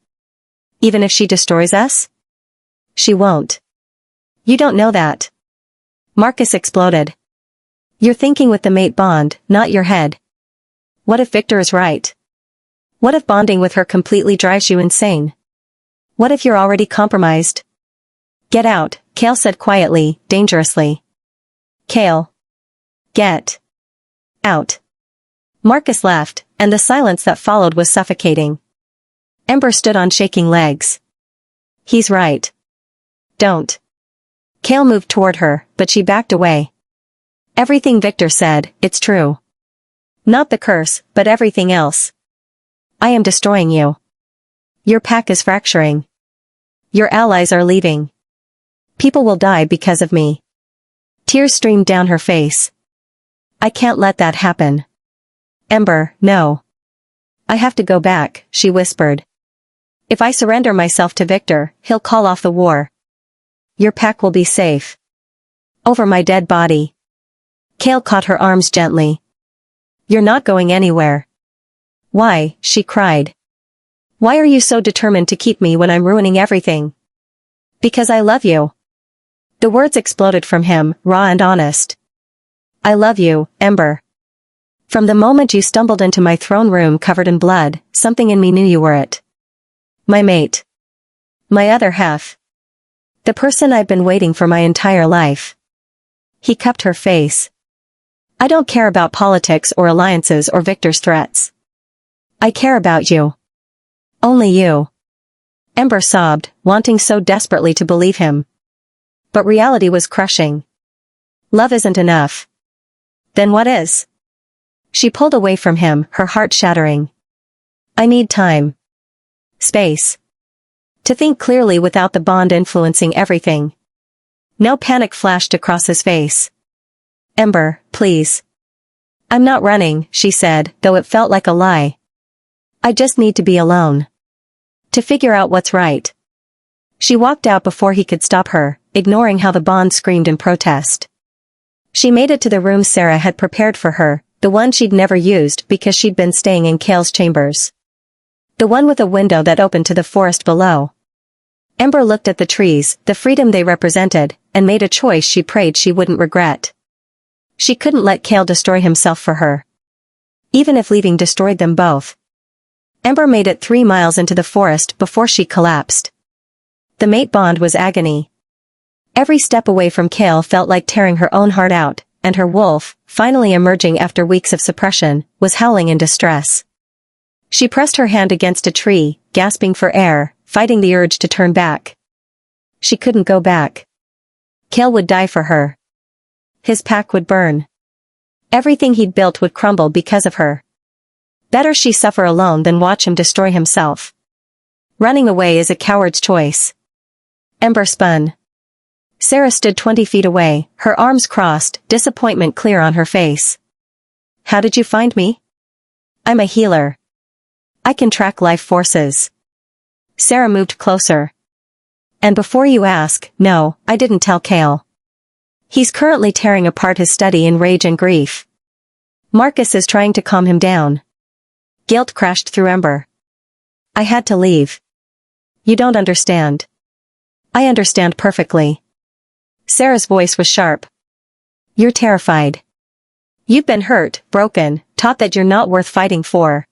Even if she destroys us? She won't. You don't know that. Marcus exploded. You're thinking with the mate bond, not your head. What if Victor is right? What if bonding with her completely drives you insane? What if you're already compromised? Get out, Cale said quietly, dangerously. Cale. Get out. Marcus left, and the silence that followed was suffocating. Ember stood on shaking legs. He's right. Don't. Cale moved toward her, but she backed away. Everything Victor said, it's true. Not the curse, but everything else. I am destroying you. Your pack is fracturing. Your allies are leaving. People will die because of me. Tears streamed down her face. I can't let that happen. Ember, no. I have to go back, she whispered. If I surrender myself to Victor, he'll call off the war. Your pack will be safe. Over my dead body. Cale caught her arms gently. You're not going anywhere. Why, she cried. Why are you so determined to keep me when I'm ruining everything? Because I love you. The words exploded from him, raw and honest. I love you, Ember. From the moment you stumbled into my throne room covered in blood, something in me knew you were it. My mate. My other half. The person I've been waiting for my entire life. He cupped her face. I don't care about politics or alliances or Victor's threats. I care about you. Only you. Ember sobbed, wanting so desperately to believe him. But reality was crushing. Love isn't enough. Then what is? She pulled away from him, her heart shattering. I need time. Space. To think clearly without the bond influencing everything. No panic flashed across his face. Ember, please. I'm not running, she said, though it felt like a lie. I just need to be alone. To figure out what's right. She walked out before he could stop her, ignoring how the bond screamed in protest. She made it to the room Sarah had prepared for her, the one she'd never used because she'd been staying in Cale's chambers. The one with a window that opened to the forest below. Ember looked at the trees, the freedom they represented, and made a choice she prayed she wouldn't regret. She couldn't let Cale destroy himself for her. Even if leaving destroyed them both. Ember made it 3 miles into the forest before she collapsed. The mate bond was agony. Every step away from Cale felt like tearing her own heart out, and her wolf, finally emerging after weeks of suppression, was howling in distress. She pressed her hand against a tree, gasping for air, fighting the urge to turn back. She couldn't go back. Cale would die for her. His pack would burn. Everything he'd built would crumble because of her. Better she suffer alone than watch him destroy himself. Running away is a coward's choice. Ember spun. Sarah stood 20 feet away, her arms crossed, disappointment clear on her face. How did you find me? I'm a healer. I can track life forces. Sarah moved closer. And before you ask, no, I didn't tell Cale. He's currently tearing apart his study in rage and grief. Marcus is trying to calm him down. Guilt crashed through Ember. I had to leave. You don't understand. I understand perfectly. Sarah's voice was sharp. You're terrified. You've been hurt, broken, taught that you're not worth fighting for.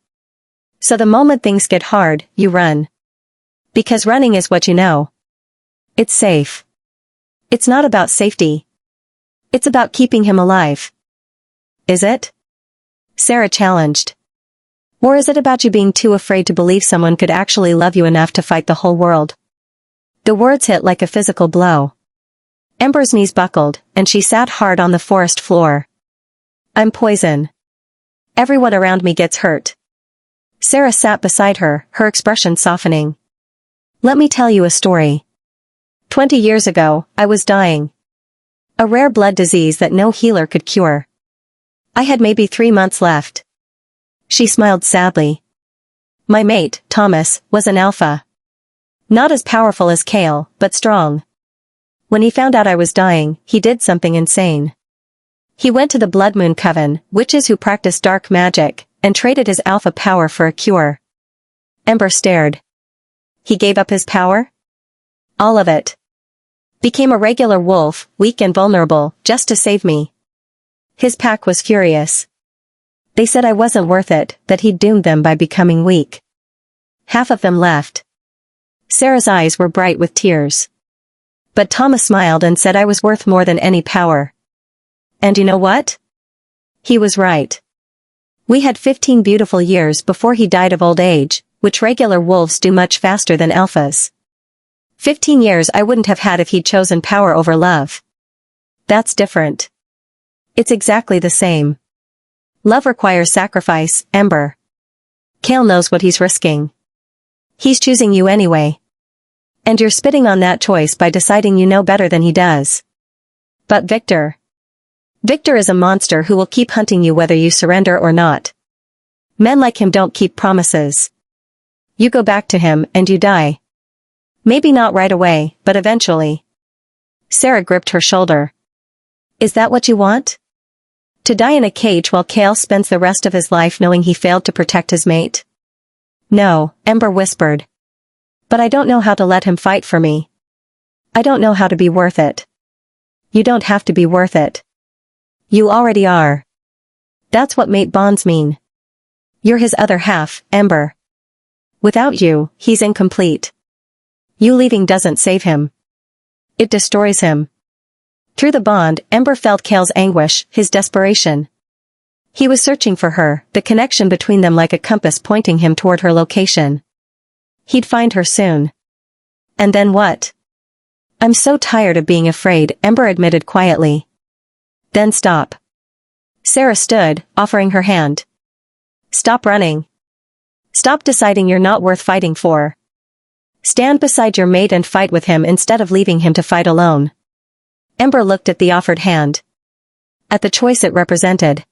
So the moment things get hard, you run. Because running is what you know. It's safe. It's not about safety. It's about keeping him alive. Is it? Sarah challenged. Or is it about you being too afraid to believe someone could actually love you enough to fight the whole world? The words hit like a physical blow. Ember's knees buckled, and she sat hard on the forest floor. I'm poison. Everyone around me gets hurt. Sarah sat beside her, her expression softening. Let me tell you a story. 20 years ago, I was dying. A rare blood disease that no healer could cure. I had maybe 3 months left. She smiled sadly. My mate, Thomas, was an alpha. Not as powerful as Cale, but strong. When he found out I was dying, he did something insane. He went to the Blood Moon Coven, witches who practiced dark magic, and traded his alpha power for a cure. Ember stared. He gave up his power? All of it. Became a regular wolf, weak and vulnerable, just to save me. His pack was furious. They said I wasn't worth it, that he'd doomed them by becoming weak. Half of them left. Sarah's eyes were bright with tears. But Thomas smiled and said I was worth more than any power. And you know what? He was right. We had 15 beautiful years before he died of old age, which regular wolves do much faster than alphas. 15 years I wouldn't have had if he'd chosen power over love. That's different. It's exactly the same. Love requires sacrifice, Ember. Cale knows what he's risking. He's choosing you anyway. And you're spitting on that choice by deciding you know better than he does. But Victor. Victor is a monster who will keep hunting you whether you surrender or not. Men like him don't keep promises. You go back to him and you die. Maybe not right away, but eventually. Sarah gripped her shoulder. Is that what you want? To die in a cage while Cale spends the rest of his life knowing he failed to protect his mate? No, Ember whispered. But I don't know how to let him fight for me. I don't know how to be worth it. You don't have to be worth it. You already are. That's what mate bonds mean. You're his other half, Ember. Without you, he's incomplete. You leaving doesn't save him. It destroys him. Through the bond, Ember felt Cale's anguish, his desperation. He was searching for her, the connection between them like a compass pointing him toward her location. He'd find her soon. And then what? I'm so tired of being afraid, Ember admitted quietly. Then stop. Sarah stood, offering her hand. Stop running. Stop deciding you're not worth fighting for. Stand beside your mate and fight with him instead of leaving him to fight alone. Ember looked at the offered hand. At the choice it represented.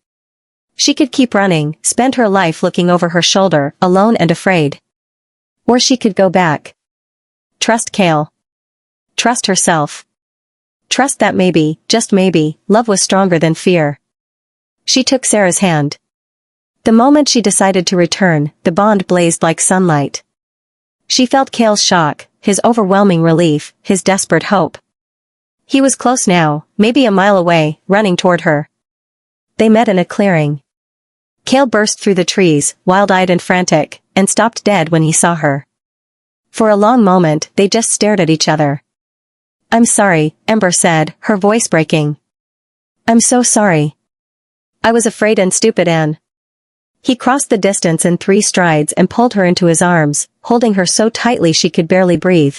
She could keep running, spend her life looking over her shoulder, alone and afraid. Or she could go back. Trust Cale. Trust herself. Trust that maybe, just maybe, love was stronger than fear. She took Sarah's hand. The moment she decided to return, the bond blazed like sunlight. She felt Cale's shock, his overwhelming relief, his desperate hope. He was close now, maybe a mile away, running toward her. They met in a clearing. Cale burst through the trees, wild-eyed and frantic, and stopped dead when he saw her. For a long moment, they just stared at each other. I'm sorry, Ember said, her voice breaking. I'm so sorry. I was afraid and stupid, Anne. He crossed the distance in 3 strides and pulled her into his arms, holding her so tightly she could barely breathe.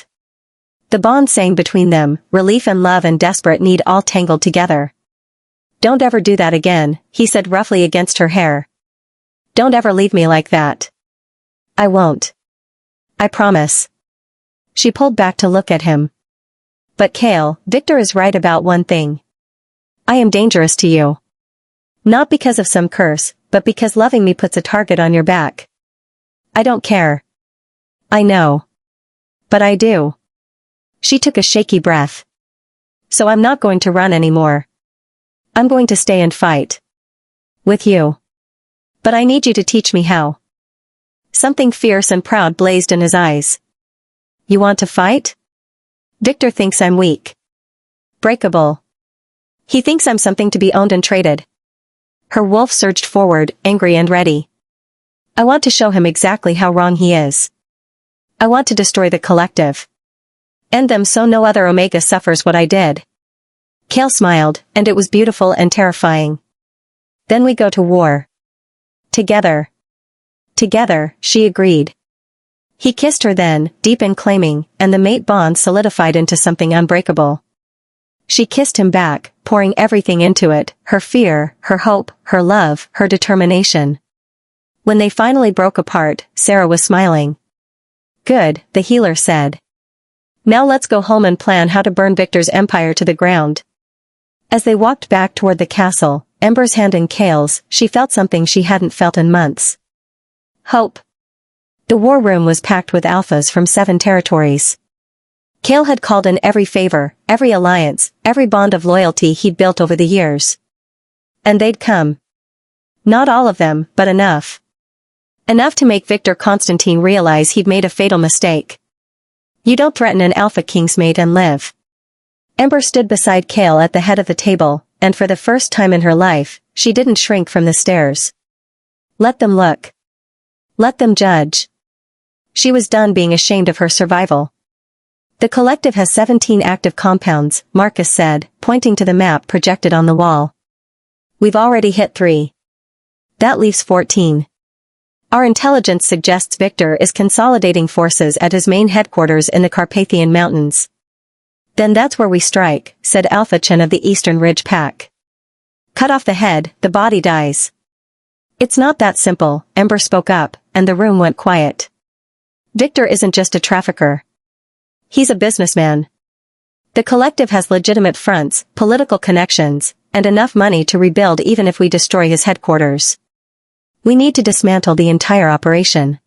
The bond sang between them, relief and love and desperate need all tangled together. Don't ever do that again, he said roughly against her hair. Don't ever leave me like that. I won't. I promise. She pulled back to look at him. But Cale, Victor is right about one thing. I am dangerous to you. Not because of some curse, but because loving me puts a target on your back. I don't care. I know. But I do. She took a shaky breath. So I'm not going to run anymore. I'm going to stay and fight. With you. But I need you to teach me how. Something fierce and proud blazed in his eyes. You want to fight? Victor thinks I'm weak. Breakable. He thinks I'm something to be owned and traded. Her wolf surged forward, angry and ready. I want to show him exactly how wrong he is. I want to destroy the collective. End them so no other Omega suffers what I did. Cale smiled, and it was beautiful and terrifying. Then we go to war. Together. Together, she agreed. He kissed her then, deep and claiming, and the mate bond solidified into something unbreakable. She kissed him back, pouring everything into it, her fear, her hope, her love, her determination. When they finally broke apart, Sarah was smiling. Good, the healer said. Now let's go home and plan how to burn Victor's empire to the ground. As they walked back toward the castle, Ember's hand in Cale's, she felt something she hadn't felt in months. Hope. The war room was packed with alphas from 7 territories. Cale had called in every favor, every alliance, every bond of loyalty he'd built over the years. And they'd come. Not all of them, but enough. Enough to make Victor Constantine realize he'd made a fatal mistake. You don't threaten an alpha king's mate and live. Ember stood beside Kale at the head of the table, and for the first time in her life, she didn't shrink from the stares. Let them look. Let them judge. She was done being ashamed of her survival. The collective has 17 active compounds, Marcus said, pointing to the map projected on the wall. We've already hit 3. That leaves 14. Our intelligence suggests Victor is consolidating forces at his main headquarters in the Carpathian Mountains. Then that's where we strike, said Alpha Chen of the Eastern Ridge Pack. Cut off the head, the body dies. It's not that simple, Ember spoke up, and the room went quiet. Victor isn't just a trafficker. He's a businessman. The collective has legitimate fronts, political connections, and enough money to rebuild even if we destroy his headquarters. We need to dismantle the entire operation.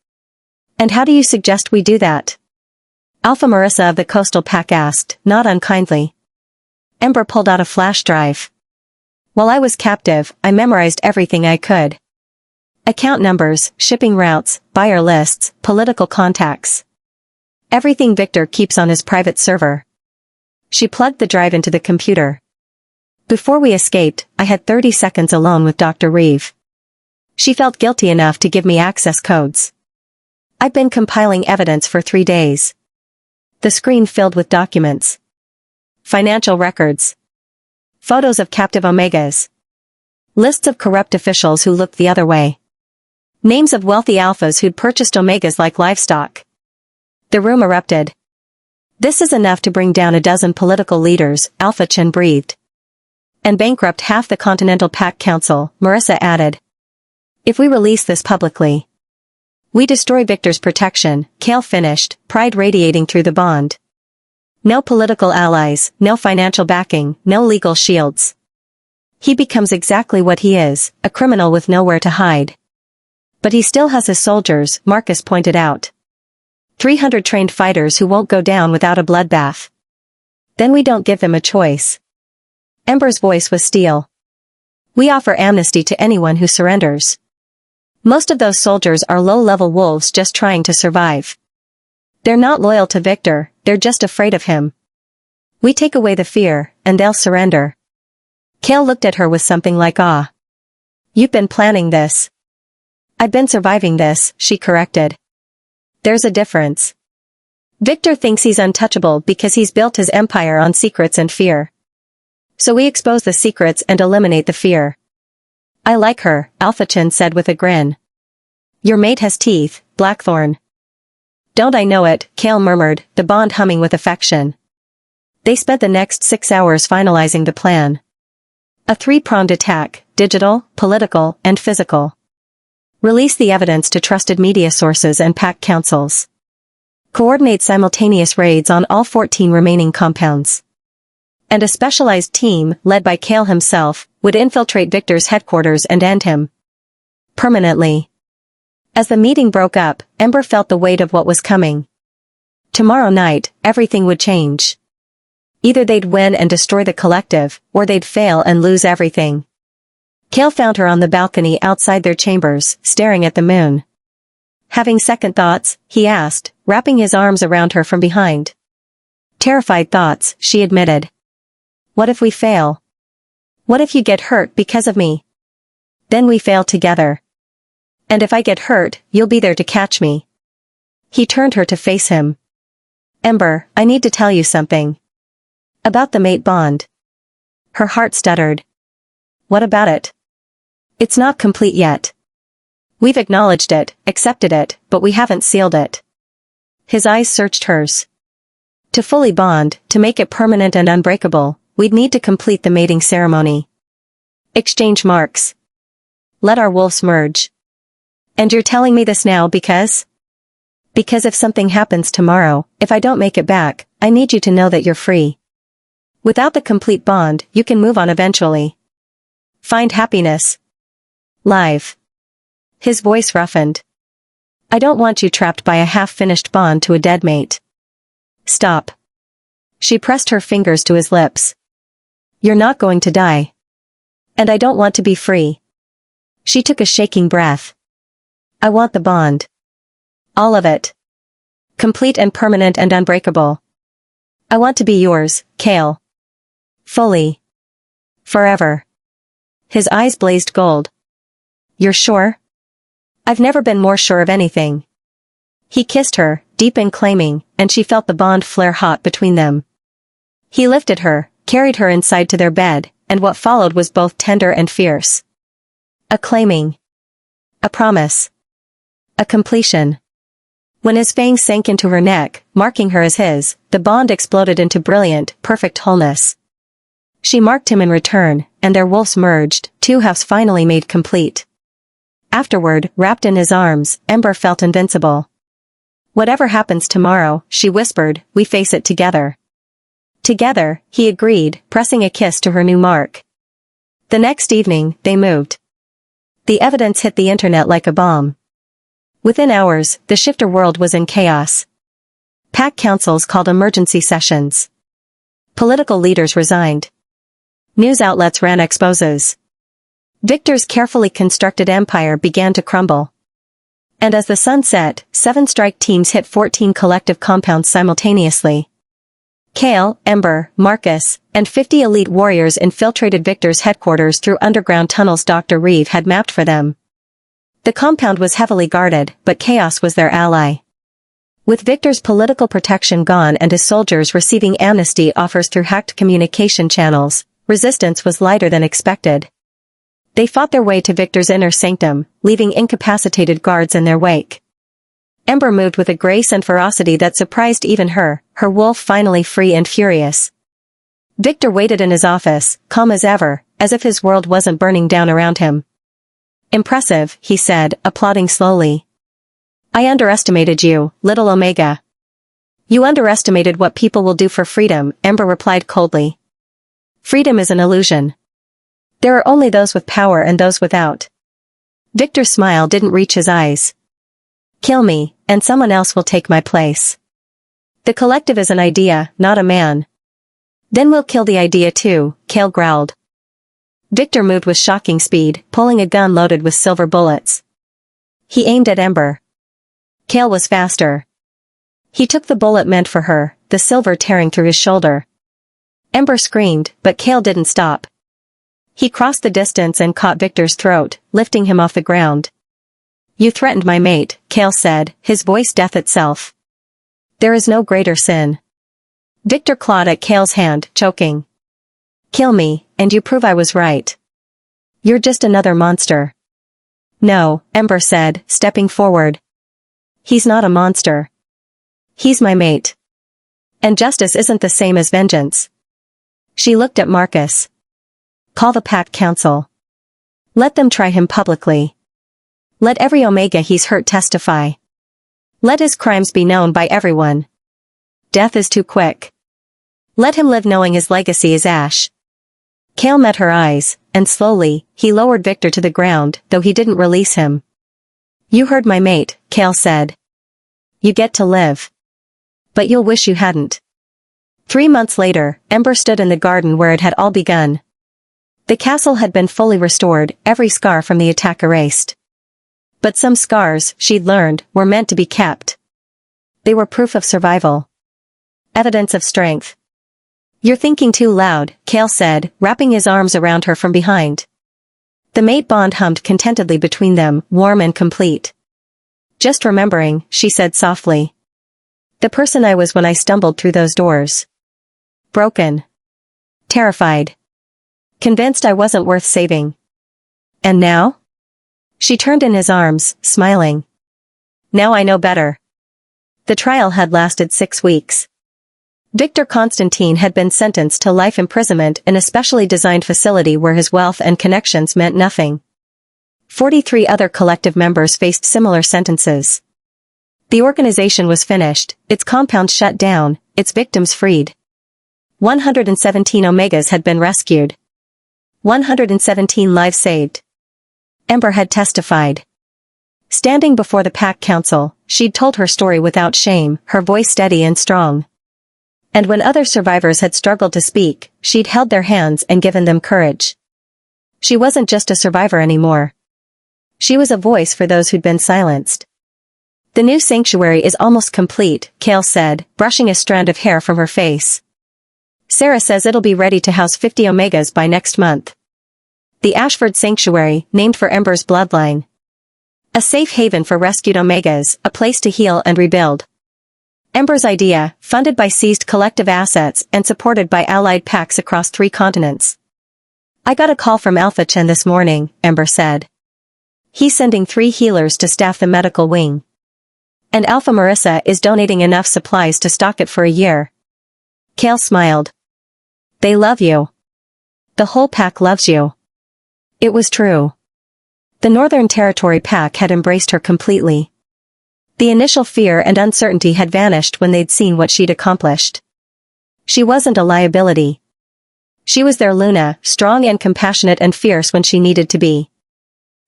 And how do you suggest we do that? Alpha Marissa of the Coastal Pack asked, not unkindly. Ember pulled out a flash drive. While I was captive, I memorized everything I could. Account numbers, shipping routes, buyer lists, political contacts. Everything Victor keeps on his private server. She plugged the drive into the computer. Before we escaped, I had 30 seconds alone with Dr. Reeve. She felt guilty enough to give me access codes. I've been compiling evidence for 3 days. The screen filled with documents. Financial records. Photos of captive Omegas. Lists of corrupt officials who looked the other way. Names of wealthy alphas who'd purchased Omegas like livestock. The room erupted. This is enough to bring down a dozen political leaders, Alpha Chen breathed. And bankrupt half the Continental Pack Council, Marissa added. If we release this publicly, we destroy Victor's protection, Kale finished, pride radiating through the bond. No political allies, no financial backing, no legal shields. He becomes exactly what he is, a criminal with nowhere to hide. But he still has his soldiers, Marcus pointed out. 300 trained fighters who won't go down without a bloodbath. Then we don't give them a choice. Ember's voice was steel. We offer amnesty to anyone who surrenders. Most of those soldiers are low-level wolves just trying to survive. They're not loyal to Victor, they're just afraid of him. We take away the fear, and they'll surrender. Kale looked at her with something like awe. You've been planning this. I've been surviving this, she corrected. There's a difference. Victor thinks he's untouchable because he's built his empire on secrets and fear. So we expose the secrets and eliminate the fear. I like her, Alpha Chen said with a grin. Your mate has teeth, Blackthorn. Don't I know it, Kale murmured, the bond humming with affection. They spent the next 6 hours finalizing the plan. A 3-pronged attack, digital, political, and physical. Release the evidence to trusted media sources and pack councils. Coordinate simultaneous raids on all 14 remaining compounds. And a specialized team, led by Kale himself, would infiltrate Victor's headquarters and end him. Permanently. As the meeting broke up, Ember felt the weight of what was coming. Tomorrow night, everything would change. Either they'd win and destroy the collective, or they'd fail and lose everything. Kale found her on the balcony outside their chambers, staring at the moon. Having second thoughts, he asked, wrapping his arms around her from behind. Terrified thoughts, she admitted. What if we fail? What if you get hurt because of me? Then we fail together. And if I get hurt, you'll be there to catch me. He turned her to face him. Ember, I need to tell you something. About the mate bond. Her heart stuttered. What about it? It's not complete yet. We've acknowledged it, accepted it, but we haven't sealed it. His eyes searched hers. To fully bond, to make it permanent and unbreakable, we'd need to complete the mating ceremony. Exchange marks. Let our wolves merge. And you're telling me this now because? Because if something happens tomorrow, if I don't make it back, I need you to know that you're free. Without the complete bond, you can move on eventually. Find happiness. Live. His voice roughened. I don't want you trapped by a half-finished bond to a dead mate. Stop. She pressed her fingers to his lips. You're not going to die. And I don't want to be free. She took a shaking breath. I want the bond. All of it. Complete and permanent and unbreakable. I want to be yours, Kale. Fully. Forever. His eyes blazed gold. You're sure? I've never been more sure of anything. He kissed her, deep and claiming, and she felt the bond flare hot between them. He lifted her, carried her inside to their bed, and what followed was both tender and fierce. A claiming. A promise. A completion. When his fangs sank into her neck, marking her as his, the bond exploded into brilliant, perfect wholeness. She marked him in return, and their wolves merged, two halves finally made complete. Afterward, wrapped in his arms, Ember felt invincible. Whatever happens tomorrow, she whispered, we face it together. Together, he agreed, pressing a kiss to her new mark. The next evening, they moved. The evidence hit the internet like a bomb. Within hours, the shifter world was in chaos. Pack councils called emergency sessions. Political leaders resigned. News outlets ran exposes. Victor's carefully constructed empire began to crumble. And as the sun set, 7 strike teams hit 14 collective compounds simultaneously. Kale, Ember, Marcus, and 50 elite warriors infiltrated Victor's headquarters through underground tunnels Dr. Reeve had mapped for them. The compound was heavily guarded, but chaos was their ally. With Victor's political protection gone and his soldiers receiving amnesty offers through hacked communication channels, resistance was lighter than expected. They fought their way to Victor's inner sanctum, leaving incapacitated guards in their wake. Ember moved with a grace and ferocity that surprised even her wolf finally free and furious. Victor waited in his office, calm as ever, as if his world wasn't burning down around him. Impressive, he said, applauding slowly. I underestimated you, little Omega. You underestimated what people will do for freedom, Ember replied coldly. Freedom is an illusion. There are only those with power and those without. Victor's smile didn't reach his eyes. Kill me, and someone else will take my place. The collective is an idea, not a man. Then we'll kill the idea too, Kale growled. Victor moved with shocking speed, pulling a gun loaded with silver bullets. He aimed at Ember. Kale was faster. He took the bullet meant for her, the silver tearing through his shoulder. Ember screamed, but Kale didn't stop. He crossed the distance and caught Victor's throat, lifting him off the ground. You threatened my mate, Kale said, his voice death itself. There is no greater sin. Victor clawed at Kale's hand, choking. Kill me, and you prove I was right. You're just another monster. No, Ember said, stepping forward. He's not a monster. He's my mate. And justice isn't the same as vengeance. She looked at Marcus. Call the Pack Council. Let them try him publicly. Let every Omega he's hurt testify. Let his crimes be known by everyone. Death is too quick. Let him live knowing his legacy is ash. Kale met her eyes, and slowly, he lowered Victor to the ground, though he didn't release him. You heard my mate, Kale said. You get to live. But you'll wish you hadn't. 3 months later, Ember stood in the garden where it had all begun. The castle had been fully restored, every scar from the attack erased. But some scars, she'd learned, were meant to be kept. They were proof of survival. Evidence of strength. You're thinking too loud, Kale said, wrapping his arms around her from behind. The mate bond hummed contentedly between them, warm and complete. Just remembering, she said softly. The person I was when I stumbled through those doors. Broken. Terrified. Convinced I wasn't worth saving. And now? She turned in his arms, smiling. Now I know better. The trial had lasted 6 weeks. Victor Constantine had been sentenced to life imprisonment in a specially designed facility where his wealth and connections meant nothing. 43 other collective members faced similar sentences. The organization was finished, its compound shut down, its victims freed. 117 Omegas had been rescued. 117 lives saved. Ember had testified. Standing before the Pack Council, she'd told her story without shame, her voice steady and strong. And when other survivors had struggled to speak, she'd held their hands and given them courage. She wasn't just a survivor anymore. She was a voice for those who'd been silenced. The new sanctuary is almost complete, Kale said, brushing a strand of hair from her face. Sarah says it'll be ready to house 50 Omegas by next month. The Ashford Sanctuary, named for Ember's bloodline. A safe haven for rescued Omegas, a place to heal and rebuild. Ember's idea, funded by seized collective assets and supported by allied packs across 3 continents. I got a call from Alpha Chen this morning, Ember said. He's sending 3 healers to staff the medical wing. And Alpha Marissa is donating enough supplies to stock it for a year. Kale smiled. They love you. The whole pack loves you. It was true. The Northern Territory pack had embraced her completely. The initial fear and uncertainty had vanished when they'd seen what she'd accomplished. She wasn't a liability. She was their Luna, strong and compassionate and fierce when she needed to be.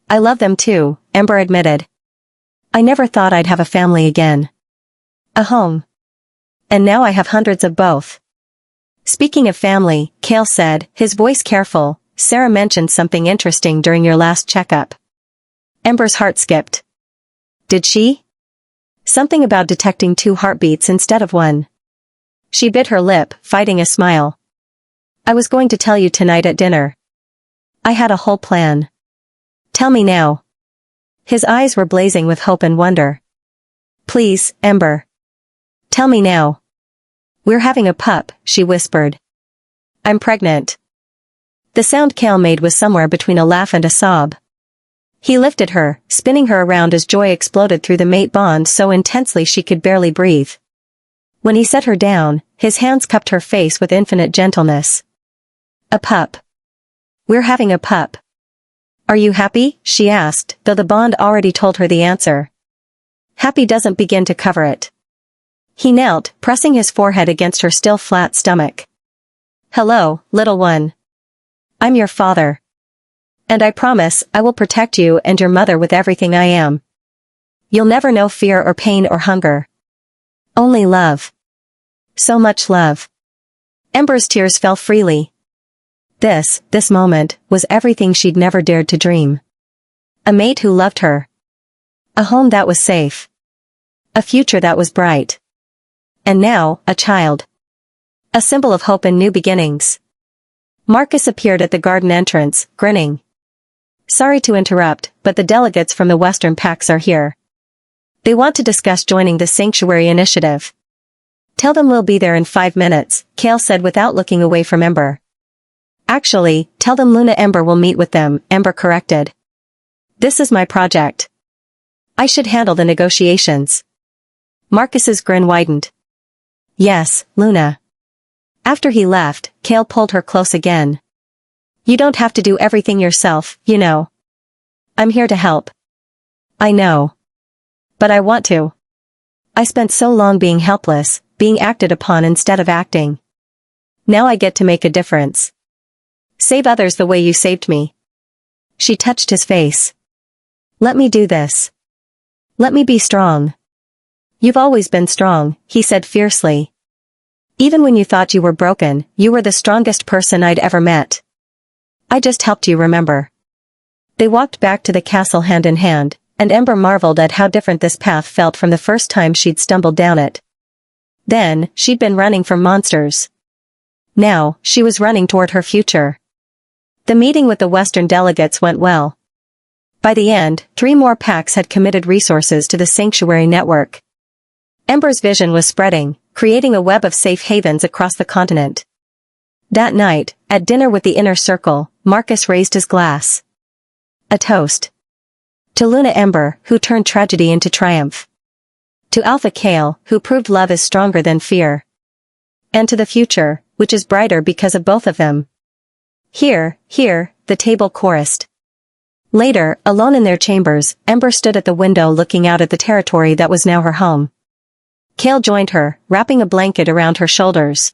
I love them too, Ember admitted. I never thought I'd have a family again. A home. And now I have hundreds of both. Speaking of family, Kale said, his voice careful, Sarah mentioned something interesting during your last checkup. Ember's heart skipped. Did she? Something about detecting 2 heartbeats instead of 1. She bit her lip, fighting a smile. I was going to tell you tonight at dinner. I had a whole plan. Tell me now. His eyes were blazing with hope and wonder. Please, Ember. Tell me now. We're having a pup, she whispered. I'm pregnant. The sound Kale made was somewhere between a laugh and a sob. He lifted her, spinning her around as joy exploded through the mate bond so intensely she could barely breathe. When he set her down, his hands cupped her face with infinite gentleness. A pup. We're having a pup. Are you happy? She asked, though the bond already told her the answer. Happy doesn't begin to cover it. He knelt, pressing his forehead against her still flat stomach. Hello, little one. I'm your father. And I promise I will protect you and your mother with everything I am. You'll never know fear or pain or hunger. Only love. So much love. Ember's tears fell freely. This moment, was everything she'd never dared to dream. A mate who loved her. A home that was safe. A future that was bright. And now, a child. A symbol of hope and new beginnings. Marcus appeared at the garden entrance, grinning. Sorry to interrupt, but the delegates from the Western Packs are here. They want to discuss joining the Sanctuary Initiative. Tell them we'll be there in 5 minutes, Kale said without looking away from Ember. Actually, tell them Luna Ember will meet with them, Ember corrected. This is my project. I should handle the negotiations. Marcus's grin widened. Yes, Luna. After he left, Kale pulled her close again. You don't have to do everything yourself, you know. I'm here to help. I know. But I want to. I spent so long being helpless, being acted upon instead of acting. Now I get to make a difference. Save others the way you saved me. She touched his face. Let me do this. Let me be strong. You've always been strong, he said fiercely. Even when you thought you were broken, you were the strongest person I'd ever met. I just helped you remember. They walked back to the castle hand in hand, and Ember marveled at how different this path felt from the first time she'd stumbled down it. Then, she'd been running from monsters. Now, she was running toward her future. The meeting with the Western delegates went well. By the end, 3 more packs had committed resources to the Sanctuary network. Ember's vision was spreading, creating a web of safe havens across the continent. That night, at dinner with the inner circle, Marcus raised his glass. A toast. To Luna Ember, who turned tragedy into triumph. To Alpha Kale, who proved love is stronger than fear. And to the future, which is brighter because of both of them. Here, the table chorused. Later, alone in their chambers, Ember stood at the window looking out at the territory that was now her home. Kale joined her, wrapping a blanket around her shoulders.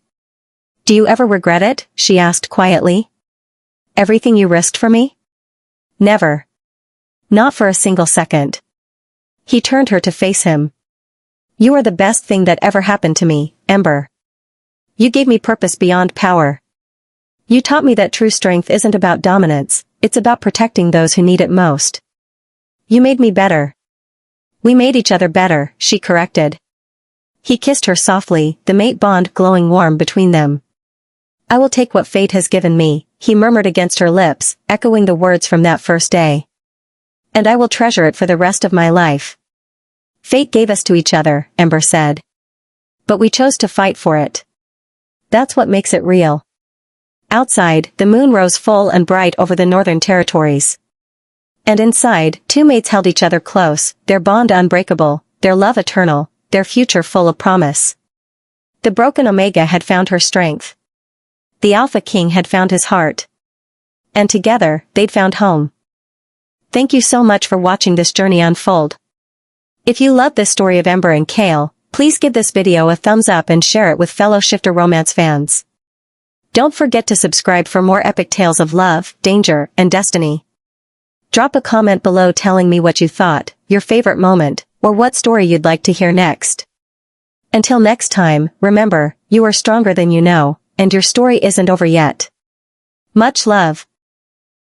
Do you ever regret it? She asked quietly. Everything you risked for me? Never. Not for a single second. He turned her to face him. You are the best thing that ever happened to me, Ember. You gave me purpose beyond power. You taught me that true strength isn't about dominance, it's about protecting those who need it most. You made me better. We made each other better, she corrected. He kissed her softly, the mate bond glowing warm between them. I will take what fate has given me, he murmured against her lips, echoing the words from that first day. And I will treasure it for the rest of my life. Fate gave us to each other, Ember said. But we chose to fight for it. That's what makes it real. Outside, the moon rose full and bright over the northern territories. And inside, two mates held each other close, their bond unbreakable, their love eternal, their future full of promise. The broken Omega had found her strength. The Alpha King had found his heart. And together, they'd found home. Thank you so much for watching this journey unfold. If you love this story of Ember and Kale, please give this video a thumbs up and share it with fellow shifter romance fans. Don't forget to subscribe for more epic tales of love, danger, and destiny. Drop a comment below telling me what you thought, your favorite moment, or what story you'd like to hear next. Until next time, remember, you are stronger than you know, and your story isn't over yet. Much love.